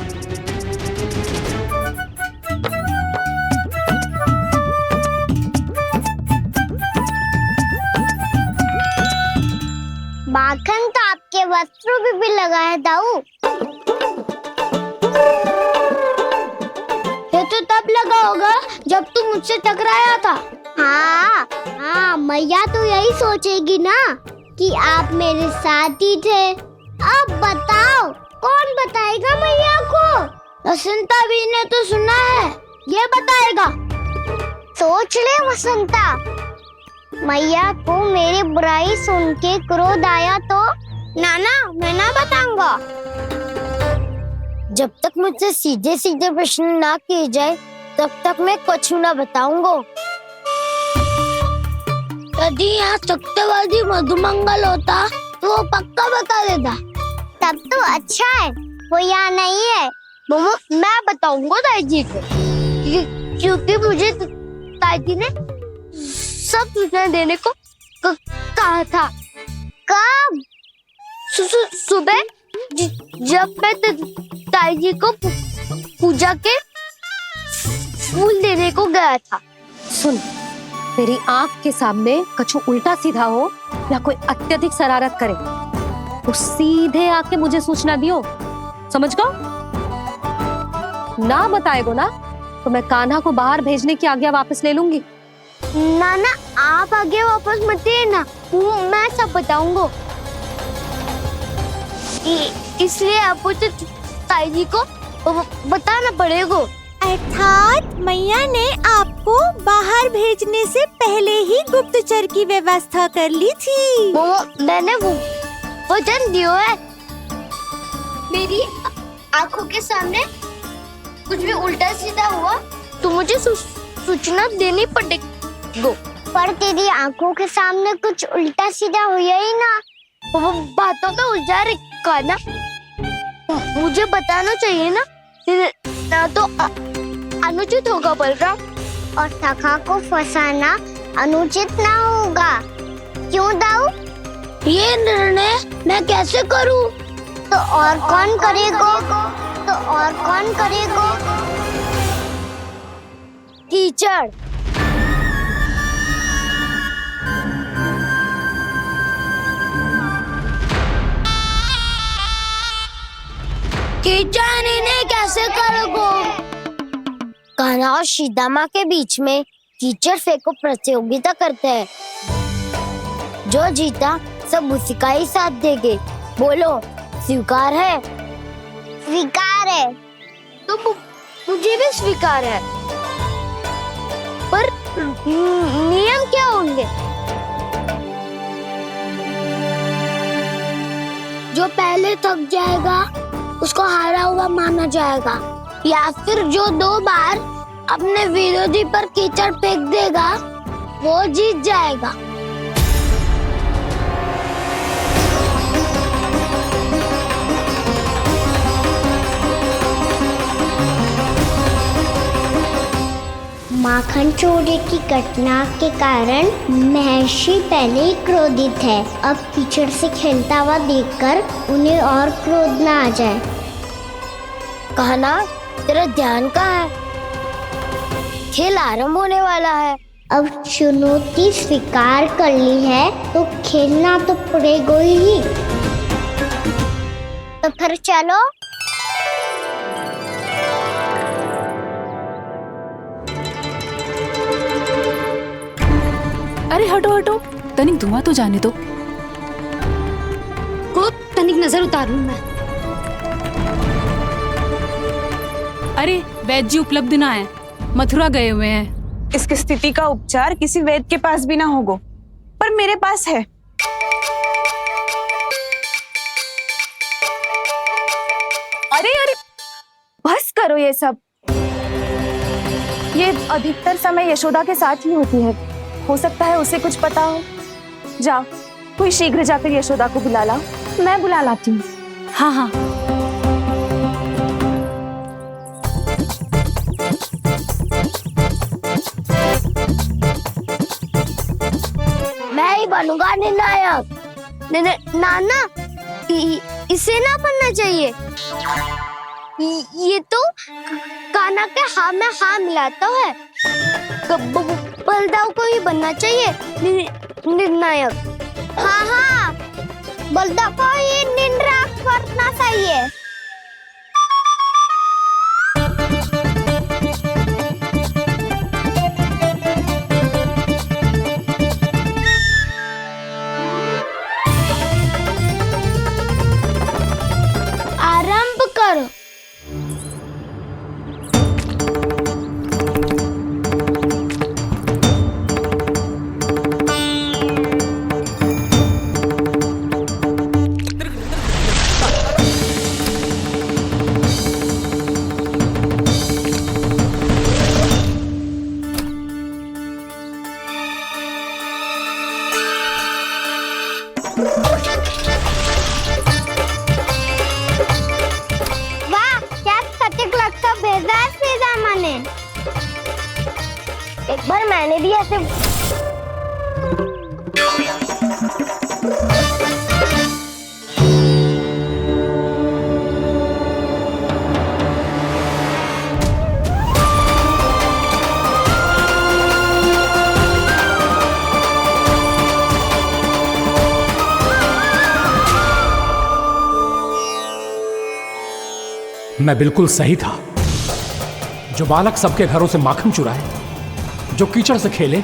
माखन तो आपके वस्त्रों पे भी लगा है दाऊ। ये तो तब लगा होगा जब तू मुझसे टकराया था। हाँ, मैया तो यही सोचेगी ना कि आप मेरे साथ ही थे। अब बताओ, कौन बताएगा मैया को? वसंता भी ने तो सुना है, ये बताएगा। सोच ले वसंता, मैया को मेरी बुराई सुन के क्रोध आया तो? नाना, मैं ना बताऊंगा। जब तक मुझसे सीधे सीधे प्रश्न ना किए जाए तब तक मैं कुछ ना बताऊंगा। यदि यहाँ सत्यवादी मधुमंगल होता तो वो पक्का बता देता। तब तो अच्छा है वो यहाँ नहीं है। मम्मा, मैं बताऊंगा ताई जी को, क्योंकि मुझे ताई जी ने सब सूचना देने को कहा था। कब? सुबह जब मैं ताई जी को पूजा के फूल देने को गया था। सुन, तेरी आंख के सामने कछु उल्टा सीधा हो या कोई अत्यधिक शरारत करे तो सीधे आके मुझे सूचना दियो, समझ गो? ना बताएगो ना तो मैं कान्हा को बाहर भेजने की आज्ञा वापस ले लूंगी। नाना, आप आगे वापस मत देना, मैं सब बताऊंगा। इसलिए आपको तो ताई जी को बताना पड़ेगा। अर्थात मैया ने आपको बाहर भेजने से पहले ही गुप्तचर की व्यवस्था कर ली थी। मैंने वो वचन दिया है। मेरी आंखों के सामने कुछ भी उल्टा सीधा हुआ तो मुझे सूचना देनी पड़ेगी। पर तेरी आंखों के सामने कुछ उल्टा सीधा हुआ ही ना। वो बातों पे उलझा रखा ना, मुझे बताना चाहिए ना तो अनुचित होगा बलराम। और सखा को फंसाना अनुचित ना होगा, क्यों दाऊ? ये निर्णय मैं कैसे करूं? तो और कौन करेगा? तो और कौन करेगा? कीचड़। कीचड़ इन्हें कैसे करोगे? कान्हा और सीता माँ के बीच में कीचड़ फेंको प्रतियोगिता करते हैं। जो जीता सब उसी का ही साथ देंगे। बोलो, स्वीकार है? स्वीकार है। तो मुझे भी स्वीकार है, पर नियम क्या होंगे? जो पहले थक जाएगा उसको हारा हुआ माना जाएगा, या फिर जो 2 बार अपने विरोधी पर कीचड़ फेंक देगा वो जीत जाएगा। माखन चोरी की घटना के कारण महर्षि पहले ही क्रोधित है। अब कीचड़ से खेलता हुआ देखकर उन्हें और क्रोध न आ जाए। कहना, तेरा ध्यान कहाँ है? खेल आरंभ होने वाला है। अब चुनौती स्वीकार कर ली है तो खेलना तो पड़ेगा ही। तो फिर चलो। अरे हटो हटो, तनिक धुआं तो जाने दो। को तनिक नजर उतार लूं मैं। अरे वैद्य जी उपलब्ध ना है, मथुरा गए हुए हैं। इसकी स्थिति का उपचार किसी वैद्य के पास भी ना होगा, पर मेरे पास है। अरे अरे बस करो ये सब। ये अधिकतर समय यशोदा के साथ ही होती है। हो सकता है उसे कुछ पता हो। जा, कोई शीघ्र जाकर यशोदा को बुला ला। मैं बुला लाती हूँ। हाँ हाँ। मैं ही बनूंगा निर्णायक। नाना, इसे ना बनना चाहिए। ये तो कान्हा के हाँ में हाँ मिलाता है। बलदाऊ को ही बनना चाहिए निर्णायक। हाँ हाँ, बलदाऊ को ही निर्णायक बनना चाहिए। आरंभ करो। वाह, क्या सटीक लगता भेजा है सीधा मैंने। एक बार मैंने भी ऐसे मैं बिल्कुल सही था। जो बालक सबके घरों से माखन चुराए, जो कीचड़ से खेले,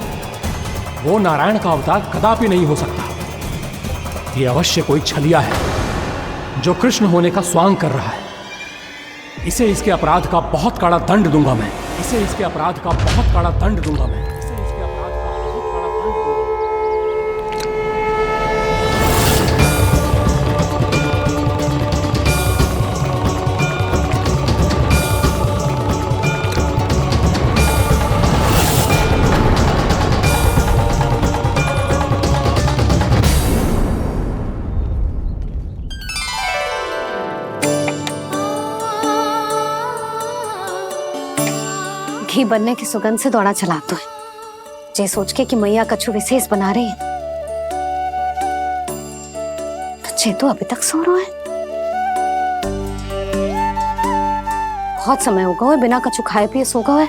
वो नारायण का अवतार कदापि नहीं हो सकता। ये अवश्य कोई छलिया है जो कृष्ण होने का स्वांग कर रहा है। इसे इसके अपराध का बहुत कड़ा दंड दूंगा मैं। इसे इसके अपराध का बहुत कड़ा दंड दूंगा मैं। इसे इसके अपराध का बहुत कड़ा दंड दूंगा। घी बनने की सुगंध से दौड़ा चला तो है, जे सोच के कि मैया कछु विशेष बना रही है। तो चे तो अभी तक सो रहा है। बहुत समय हो गया है, बिना कछु खाए पिए सो गया है।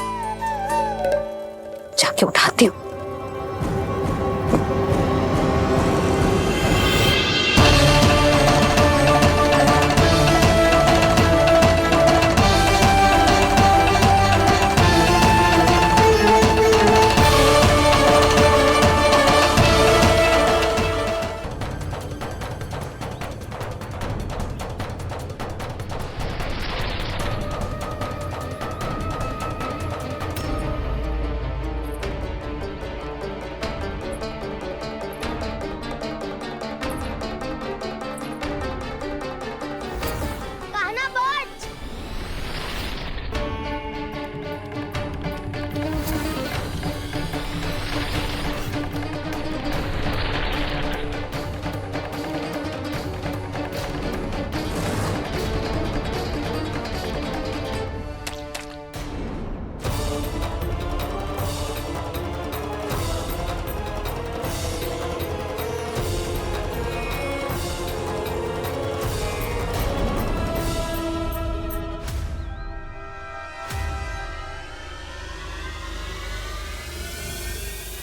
जाके उठाती हूँ।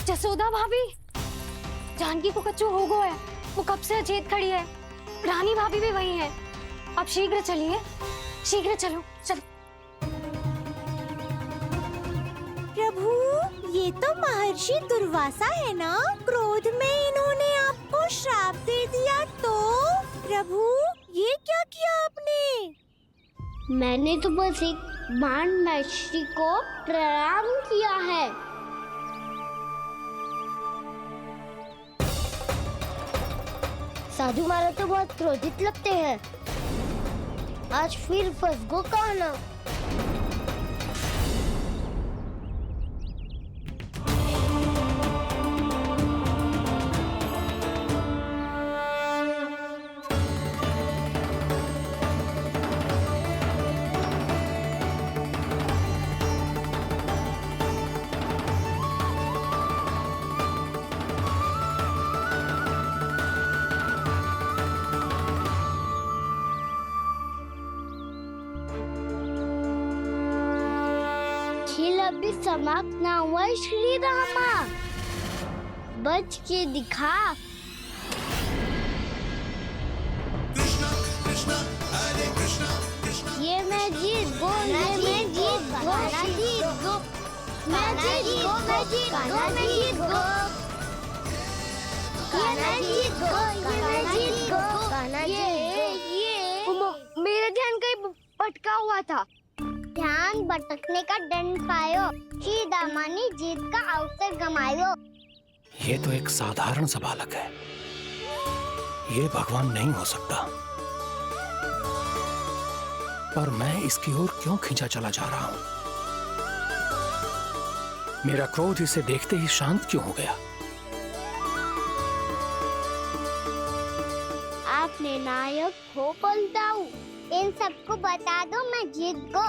जसोदा भाभी, जानकी को कच्चू हो गया है। वो कब से अचेत खड़ी है। रानी भाभी भी वही है। आप शीघ्र चलिए, शीघ्र चलो, चल। प्रभु, ये तो महर्षि दुर्वासा है ना? क्रोध में इन्होंने आपको श्राप दे दिया तो? प्रभु, ये क्या किया आपने? मैंने तो बस एक बाण महर्षि को प्रणाम किया है। साधु महाराज तो बहुत क्रोधित लगते हैं। आज फिर फंस गो कहना। खेल अभी समाप्त ना हुआ है श्री रामा। बच के दिखा। ये मैं जीत गो, ये मैं जीत गो, जीत गो, मैं जीत गो, मैं जीत गो, मैं जीत गो, ये मैं जीत गो, ये मैं जीत गो, ये मेरा ध्यान कहीं भटका हुआ था। ध्यान भटकने का दंड पायो, श्री दामानी जीत का अवसर गमायो। ये तो एक साधारण सा बालक है, ये भगवान नहीं हो सकता। पर मैं इसकी ओर क्यों खींचा चला जा रहा हूं? मेरा क्रोध इसे देखते ही शांत क्यों हो गया? आपने नायक हो पलटाऊ। इन सबको बता दो मैं जीत गो।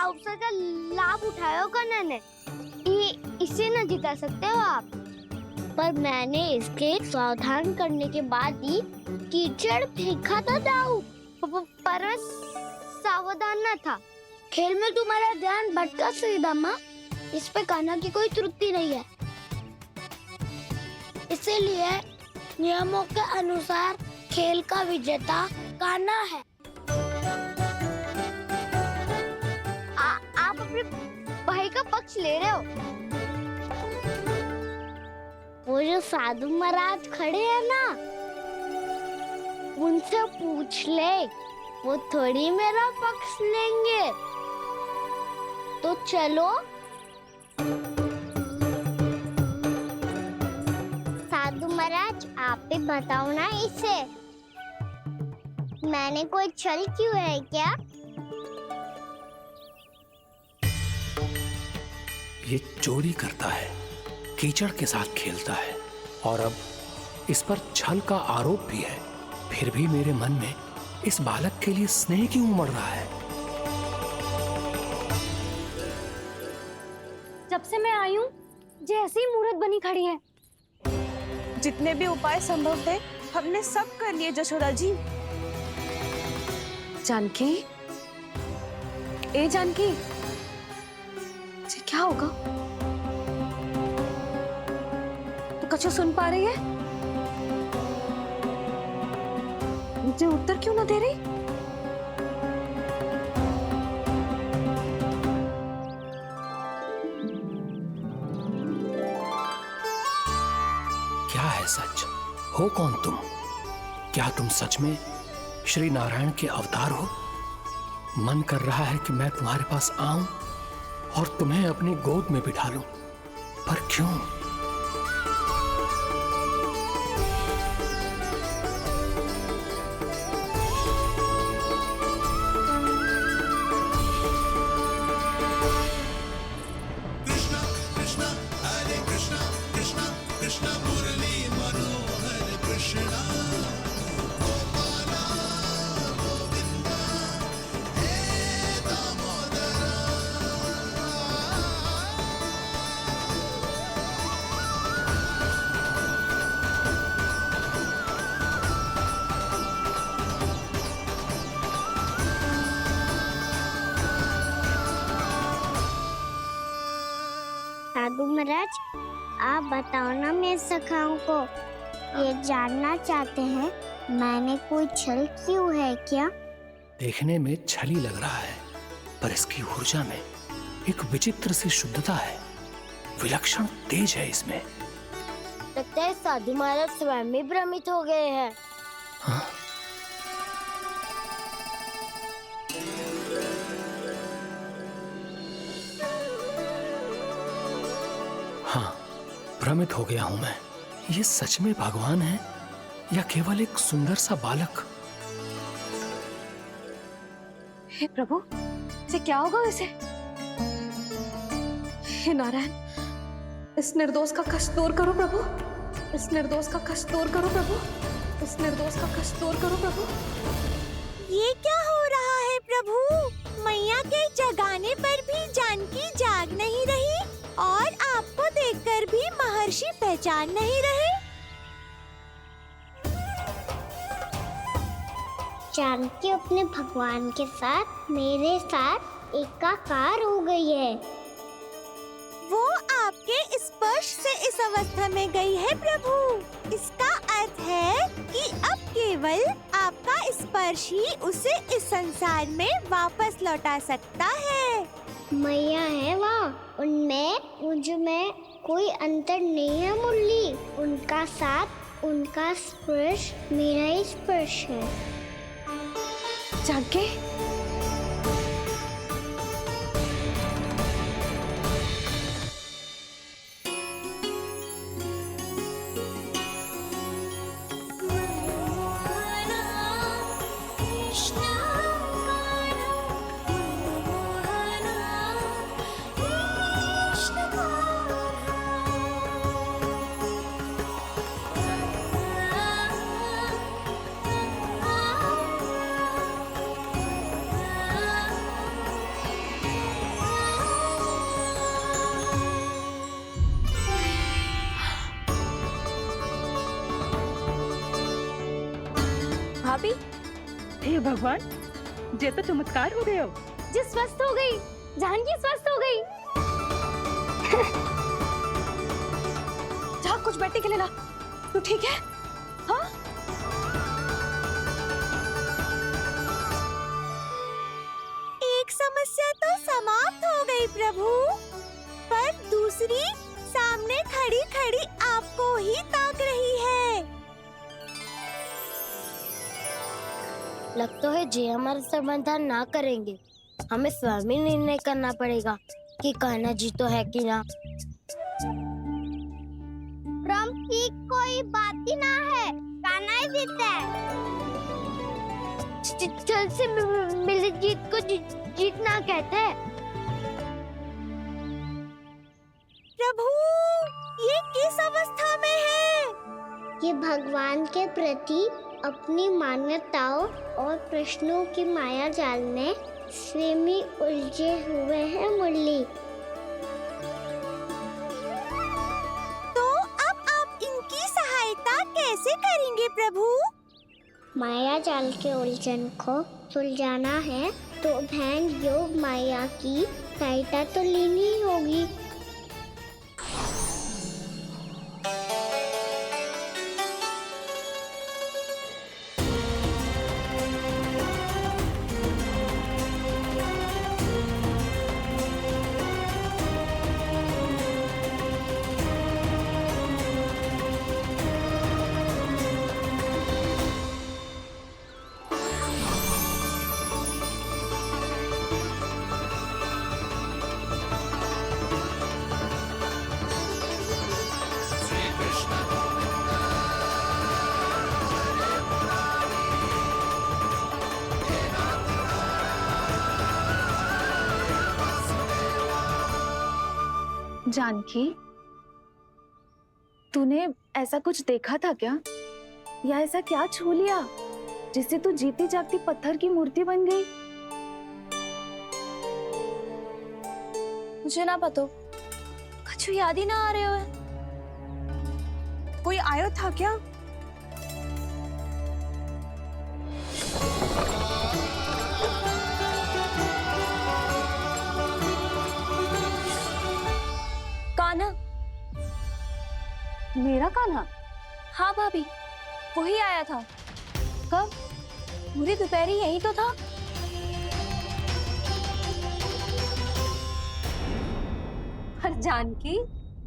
अवसर का लाभ उठायो कन्ना ने। इसे न जिता सकते हो आप। पर मैंने इसके सावधान करने के बाद ही कीचड़ फेंका था दाऊ। पर सावधान न था। खेल में तुम्हारा ध्यान भटका श्रीदामा। इस पे कान्हा की कोई त्रुटि नहीं है। इसीलिए नियमों के अनुसार खेल का विजेता कान्हा है। आप अपने भाई का पक्ष ले रहे हो। वो जो साधु महाराज खड़े हैं ना, उनसे पूछ ले, वो थोड़ी मेरा पक्ष लेंगे। तो चलो। साधु महाराज आप भी बताओ ना इसे, मैंने कोई छल क्यों है क्या? ये चोरी करता है, कीचड़ के साथ खेलता है और अब इस पर छल का आरोप भी है। फिर भी मेरे मन में इस बालक के लिए स्नेह क्यों उमड़ रहा है? जब से मैं आई हूँ जैसी मूर्त बनी खड़ी है। जितने भी उपाय संभव थे हमने सब कर लिए जशोदा जी। जानकी, ए जानकी, ये क्या होगा? तो कछु सुन पा रही है? मुझे उत्तर क्यों ना दे रही? क्या है सच? हो कौन तुम? क्या तुम सच में श्री नारायण के अवतार हो? मन कर रहा है कि मैं तुम्हारे पास आऊं और तुम्हें अपनी गोद में बिठा लूं, पर क्यों? साधु महाराज, आप बताओ ना मेरे सखाओं को, ये जानना चाहते हैं मैंने कोई छल क्यों है क्या? देखने में छली लग रहा है, पर इसकी ऊर्जा में एक विचित्र सी शुद्धता है, विलक्षण तेज है इसमें। लगता है साधु महाराज स्वयं ही भ्रमित हो गए हैं। हाँ? हाँ, भ्रमित हो गया हूं मैं। ये सच में भगवान है या केवल एक सुंदर सा बालक? हे प्रभु, इसे क्या होगा इसे? हे नारायण, इस निर्दोष का कष्ट दूर करो प्रभु, इस निर्दोष का कष्ट दूर करो प्रभु, इस निर्दोष का कष्ट दूर करो प्रभु। ये क्या हो रहा है प्रभु? मैया के जगाने पर भी जानकी जाग नहीं रही और आपको देखकर भी महर्षि पहचान नहीं रहे। जानकी अपने भगवान के साथ मेरे साथ एकाकार हो गई है। वो आपके स्पर्श से इस अवस्था में गई है प्रभु। इसका अर्थ है कि अब केवल आपका स्पर्श ही उसे इस संसार में वापस लौटा सकता है। मैया है वहाँ, उनमें मुझ में कोई अंतर नहीं है मुरली। उनका साथ, उनका स्पर्श मेरा ही स्पर्श है। जानकी, भाभी, हे भगवान, ये तो चमत्कार हो गए हो। जी स्वस्थ हो गई, जानकी स्वस्थ हो गई। जा कुछ बैठने के लिए ला। तू ठीक है? हाँ? एक समस्या तो समाप्त हो गई प्रभु, पर दूसरी सामने खड़ी खड़ी आपको ही ताक रही है। लगता है जी हमारा समाधान ना करेंगे, हमें स्वयं ही निर्णय करना पड़ेगा कि कान्हा जी तो है कि ना। ब्रह्म की कोई बात ही ना है, कान्हा ही जीता है। छल से मिली जीत को जीतना कहते हैं। प्रभु, ये किस अवस्था में है? ये भगवान के प्रति अपनी मान्यताओं और प्रश्नों की माया जाल में स्वयं ही उलझे हुए हैं मुरली। कैसे करेंगे प्रभु? माया जाल के उलझन को सुलझाना है तो बहन योग माया की सहायता तो लेनी ही होगी। जानकी, तूने ऐसा कुछ देखा था क्या? या ऐसा क्या छू लिया जिससे तू जीती जागती पत्थर की मूर्ति बन गई? मुझे ना पता, कुछ याद ही ना आ रहे हो। कोई आयो था क्या? कान्हा। मेरा कान्हा? हाँ भाभी, वही आया था। कब? पूरी दोपहर यही तो था। पर जानकी,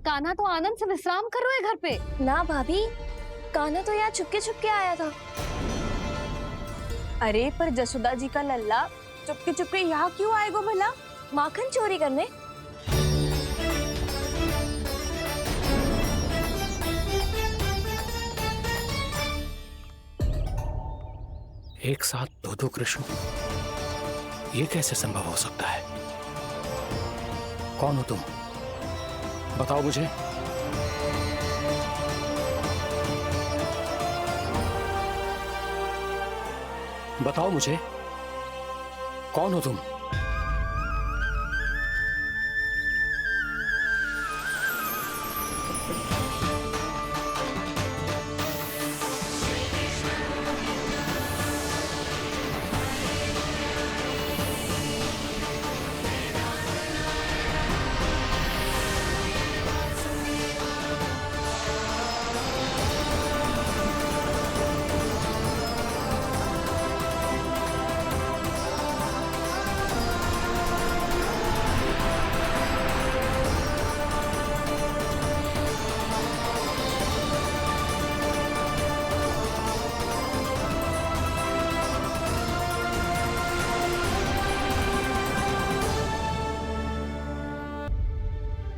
कान्हा तो आनंद से विश्राम कर रहे घर पे। ना भाभी, कान्हा तो यहाँ छुपके छुपके आया था। अरे पर जसोदा जी का लल्ला चुपके चुपके यहाँ क्यों आएगा भला? माखन चोरी करने? एक साथ दो कृष्ण, ये कैसे संभव हो सकता है? कौन हो तुम? बताओ मुझे। बताओ मुझे, कौन हो तुम?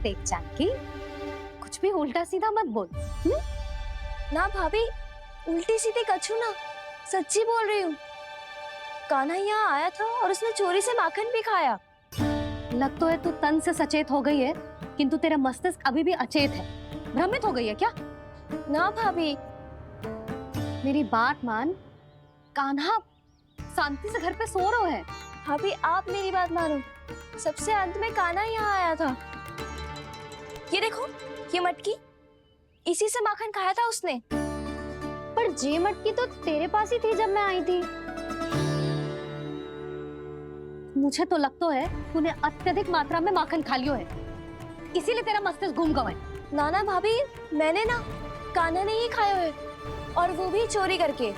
देख जानकी, कुछ भी उल्टा सीधा मत बोल। ना भाभी, उल्टी सीधी कछू ना, सच्ची बोल रही हूँ। कान्हा यहाँ आया था और उसने चोरी से माखन भी खाया। लग तो है तू तन से सचेत हो गई है, किंतु तेरा मस्तिष्क अभी भी अचेत है। भ्रमित हो गई है क्या? ना भाभी, मेरी बात मान। कान्हा शांति से घर पे सो रहा है। भाभी आप मेरी बात मानो, सबसे अंत में कान्हा यहाँ आया था। ये देखो, ये मटकी, इसी से माखन खाया था उसने। पर जे मटकी तो तेरे पास ही थी जब मैं आई थी। मुझे तो लगता है तूने अत्यधिक मात्रा में माखन खा लियो है, इसीलिए तेरा मस्तिष्क घूम गया है। नाना भाभी, मैंने ना कान्हा ने ही खाया है, और वो भी चोरी करके।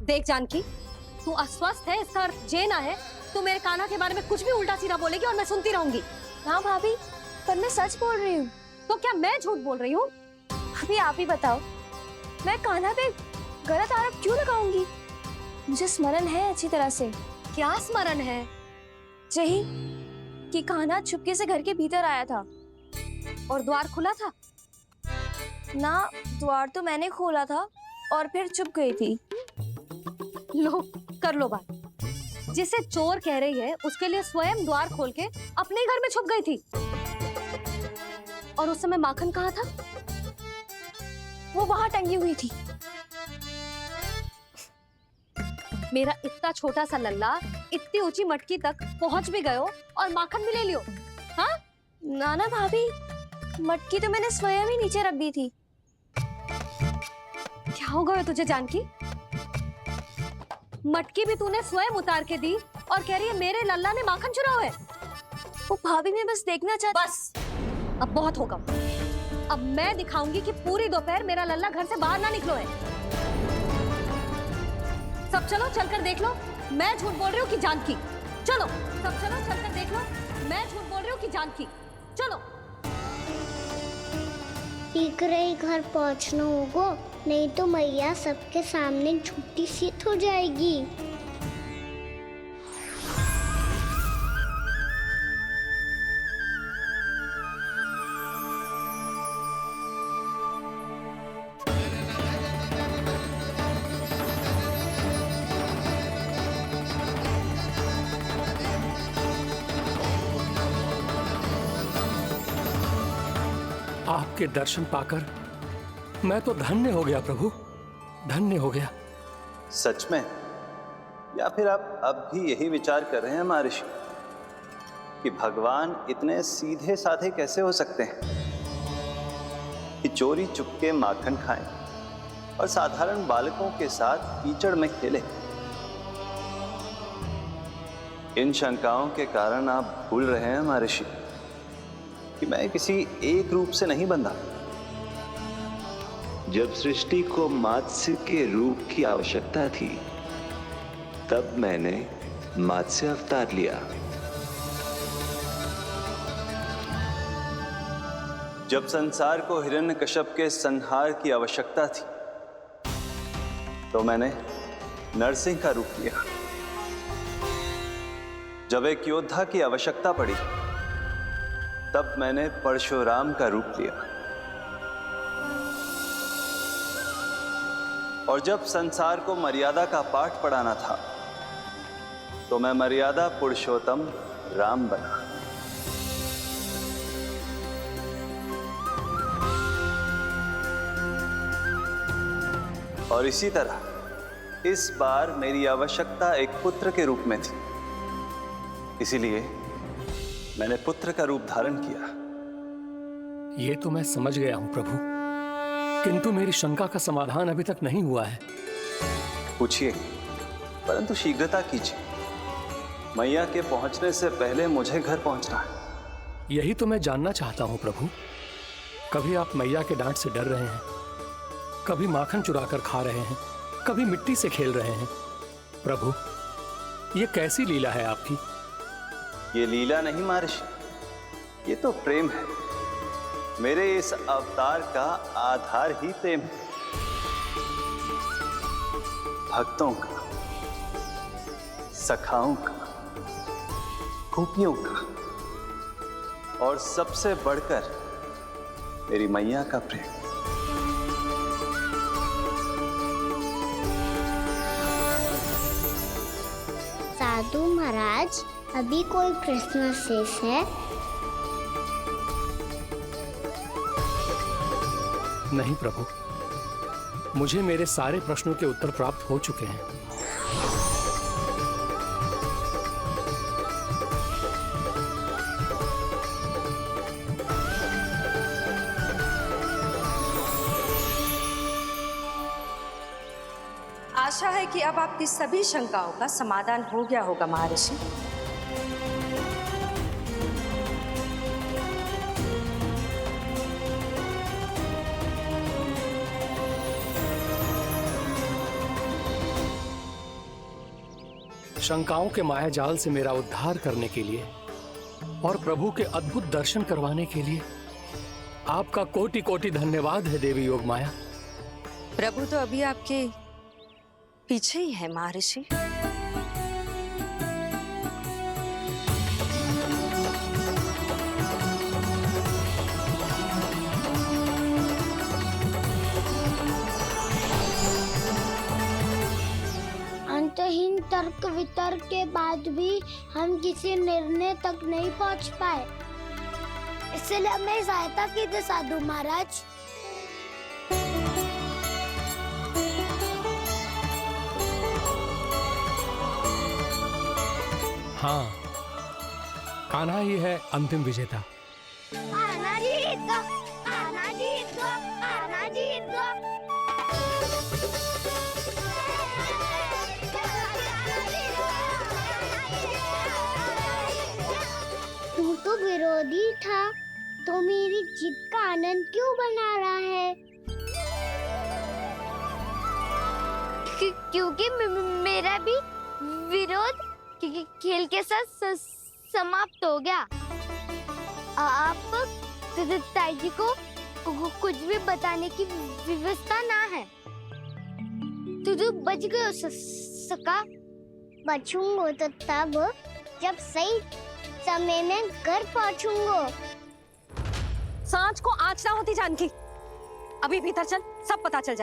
देख जानकी, तू अस्वस्थ है, इसका अर्थ जे ना है तू मेरे कान्हा के बारे में कुछ भी उल्टा सीधा बोलेगी और मैं सुनती रहूंगी। हाँ भाभी, पर मैं सच बोल रही हूँ। तो क्या मैं झूठ बोल रही हूँ? अभी आप ही बताओ, मैं कान्हा पे गलत आरोप क्यों लगाऊंगी? मुझे स्मरण है अच्छी तरह से। क्या स्मरण है? यही कि कान्हा चुपके से घर के भीतर आया था। और द्वार खुला था? ना, द्वार तो मैंने खोला था और फिर चुप गई थी। लो, कर लो बात। जिसे चोर कह रही है उसके लिए स्वयं द्वार खोल के अपने घर में छुप गई थी। और उस समय माखन कहाँ था? वो वहां टंगी हुई थी। मेरा इतना छोटा सा लल्ला इतनी ऊंची मटकी तक पहुंच भी गयो और माखन भी ले लियो। हाँ? नाना भाभी, मटकी तो मैंने स्वयं ही नीचे रख दी थी। क्या हो गया तुझे जानकी? मटकी भी तूने स्वयं उतार के दी और कह रही है मेरे लल्ला ने माखन चुराया है। वो भाभी मैं बस देखना चाहती। बस अब बहुत होगा। अब मैं दिखाऊंगी कि पूरी दोपहर मेरा लल्ला घर से बाहर ना निकलो है। सब चलो चलकर देख लो मैं झूठ बोल रही हूँ कि जानकी। चलो सब चलो चलकर देख लो मैं झूठ बोल रही हूँ कि जानकी। चलो। ठीक रही घर पहुंचना होगा, नहीं तो मैया सबके सामने झूठी सिद्ध हो जाएगी। आपके दर्शन पाकर मैं तो धन्य हो गया प्रभु, धन्य हो गया। सच में? या फिर आप अब भी यही विचार कर रहे हैं महर्षि कि भगवान इतने सीधे साधे कैसे हो सकते हैं कि चोरी चुपके माखन खाएं और साधारण बालकों के साथ कीचड़ में खेलें? इन शंकाओं के कारण आप भूल रहे हैं महर्षि कि मैं किसी एक रूप से नहीं बंधा। जब सृष्टि को मत्स्य के रूप की आवश्यकता थी तब मैंने मत्स्य अवतार लिया। जब संसार को हिरण्यकश्यप के संहार की आवश्यकता थी तो मैंने नरसिंह का रूप लिया। जब एक योद्धा की आवश्यकता पड़ी तब मैंने परशुराम का रूप लिया। और जब संसार को मर्यादा का पाठ पढ़ाना था तो मैं मर्यादा पुरुषोत्तम राम बना। और इसी तरह इस बार मेरी आवश्यकता एक पुत्र के रूप में थी, इसीलिए मैंने पुत्र का रूप धारण किया। ये तो मैं समझ गया हूं प्रभु, किंतु मेरी शंका का समाधान अभी तक नहीं हुआ है। पूछिए, परंतु शीघ्रता कीजिए। मैया के पहुंचने से पहले मुझे घर पहुंचना है। यही तो मैं जानना चाहता हूं प्रभु। कभी आप मैया के डांट से डर रहे हैं, कभी माखन चुराकर खा रहे हैं, कभी मिट्टी से खेल रहे हैं। प्रभु, ये कैसी लीला है आपकी? ये लीला नहीं महर्षि, ये तो प्रेम है। मेरे इस अवतार का आधार ही प्रेम है। भक्तों का, सखाओं का, गोपियों का और सबसे बढ़कर मेरी मैया का प्रेम। साधु महाराज, अभी कोई प्रश्न शेष है? नहीं प्रभु, मुझे मेरे सारे प्रश्नों के उत्तर प्राप्त हो चुके हैं। आशा है कि अब आपकी सभी शंकाओं का समाधान हो गया होगा महर्षि। शंकाओं के मायाजाल से मेरा उद्धार करने के लिए और प्रभु के अद्भुत दर्शन करवाने के लिए आपका कोटि कोटि धन्यवाद है देवी योगमाया। प्रभु तो अभी आपके पीछे ही है महर्षि। अंतहीन तर्क वितर्क के बाद भी हम किसी निर्णय तक नहीं पहुंच पाए, इसलिए हमें सहायता कीजिए साधु महाराज। हाँ, कान्हा ही है अंतिम विजेता। आना जीत गो, आना जीत गो, आना जीत गो। विरोधी था, तो मेरी जीत का आनंद क्यों बना रहा है? क्योंकि मेरा भी विरोध खेल के साथ समाप्त हो गया। आप ताई जी को कुछ भी बताने की व्यवस्था ना है। तू बच गयो सका। बचूंगो तो तब जब सही समय में घर पहुंचूंगो। सांच को आँच ना होती जानकी। अभी भीतर चल, सब पता चल जाए।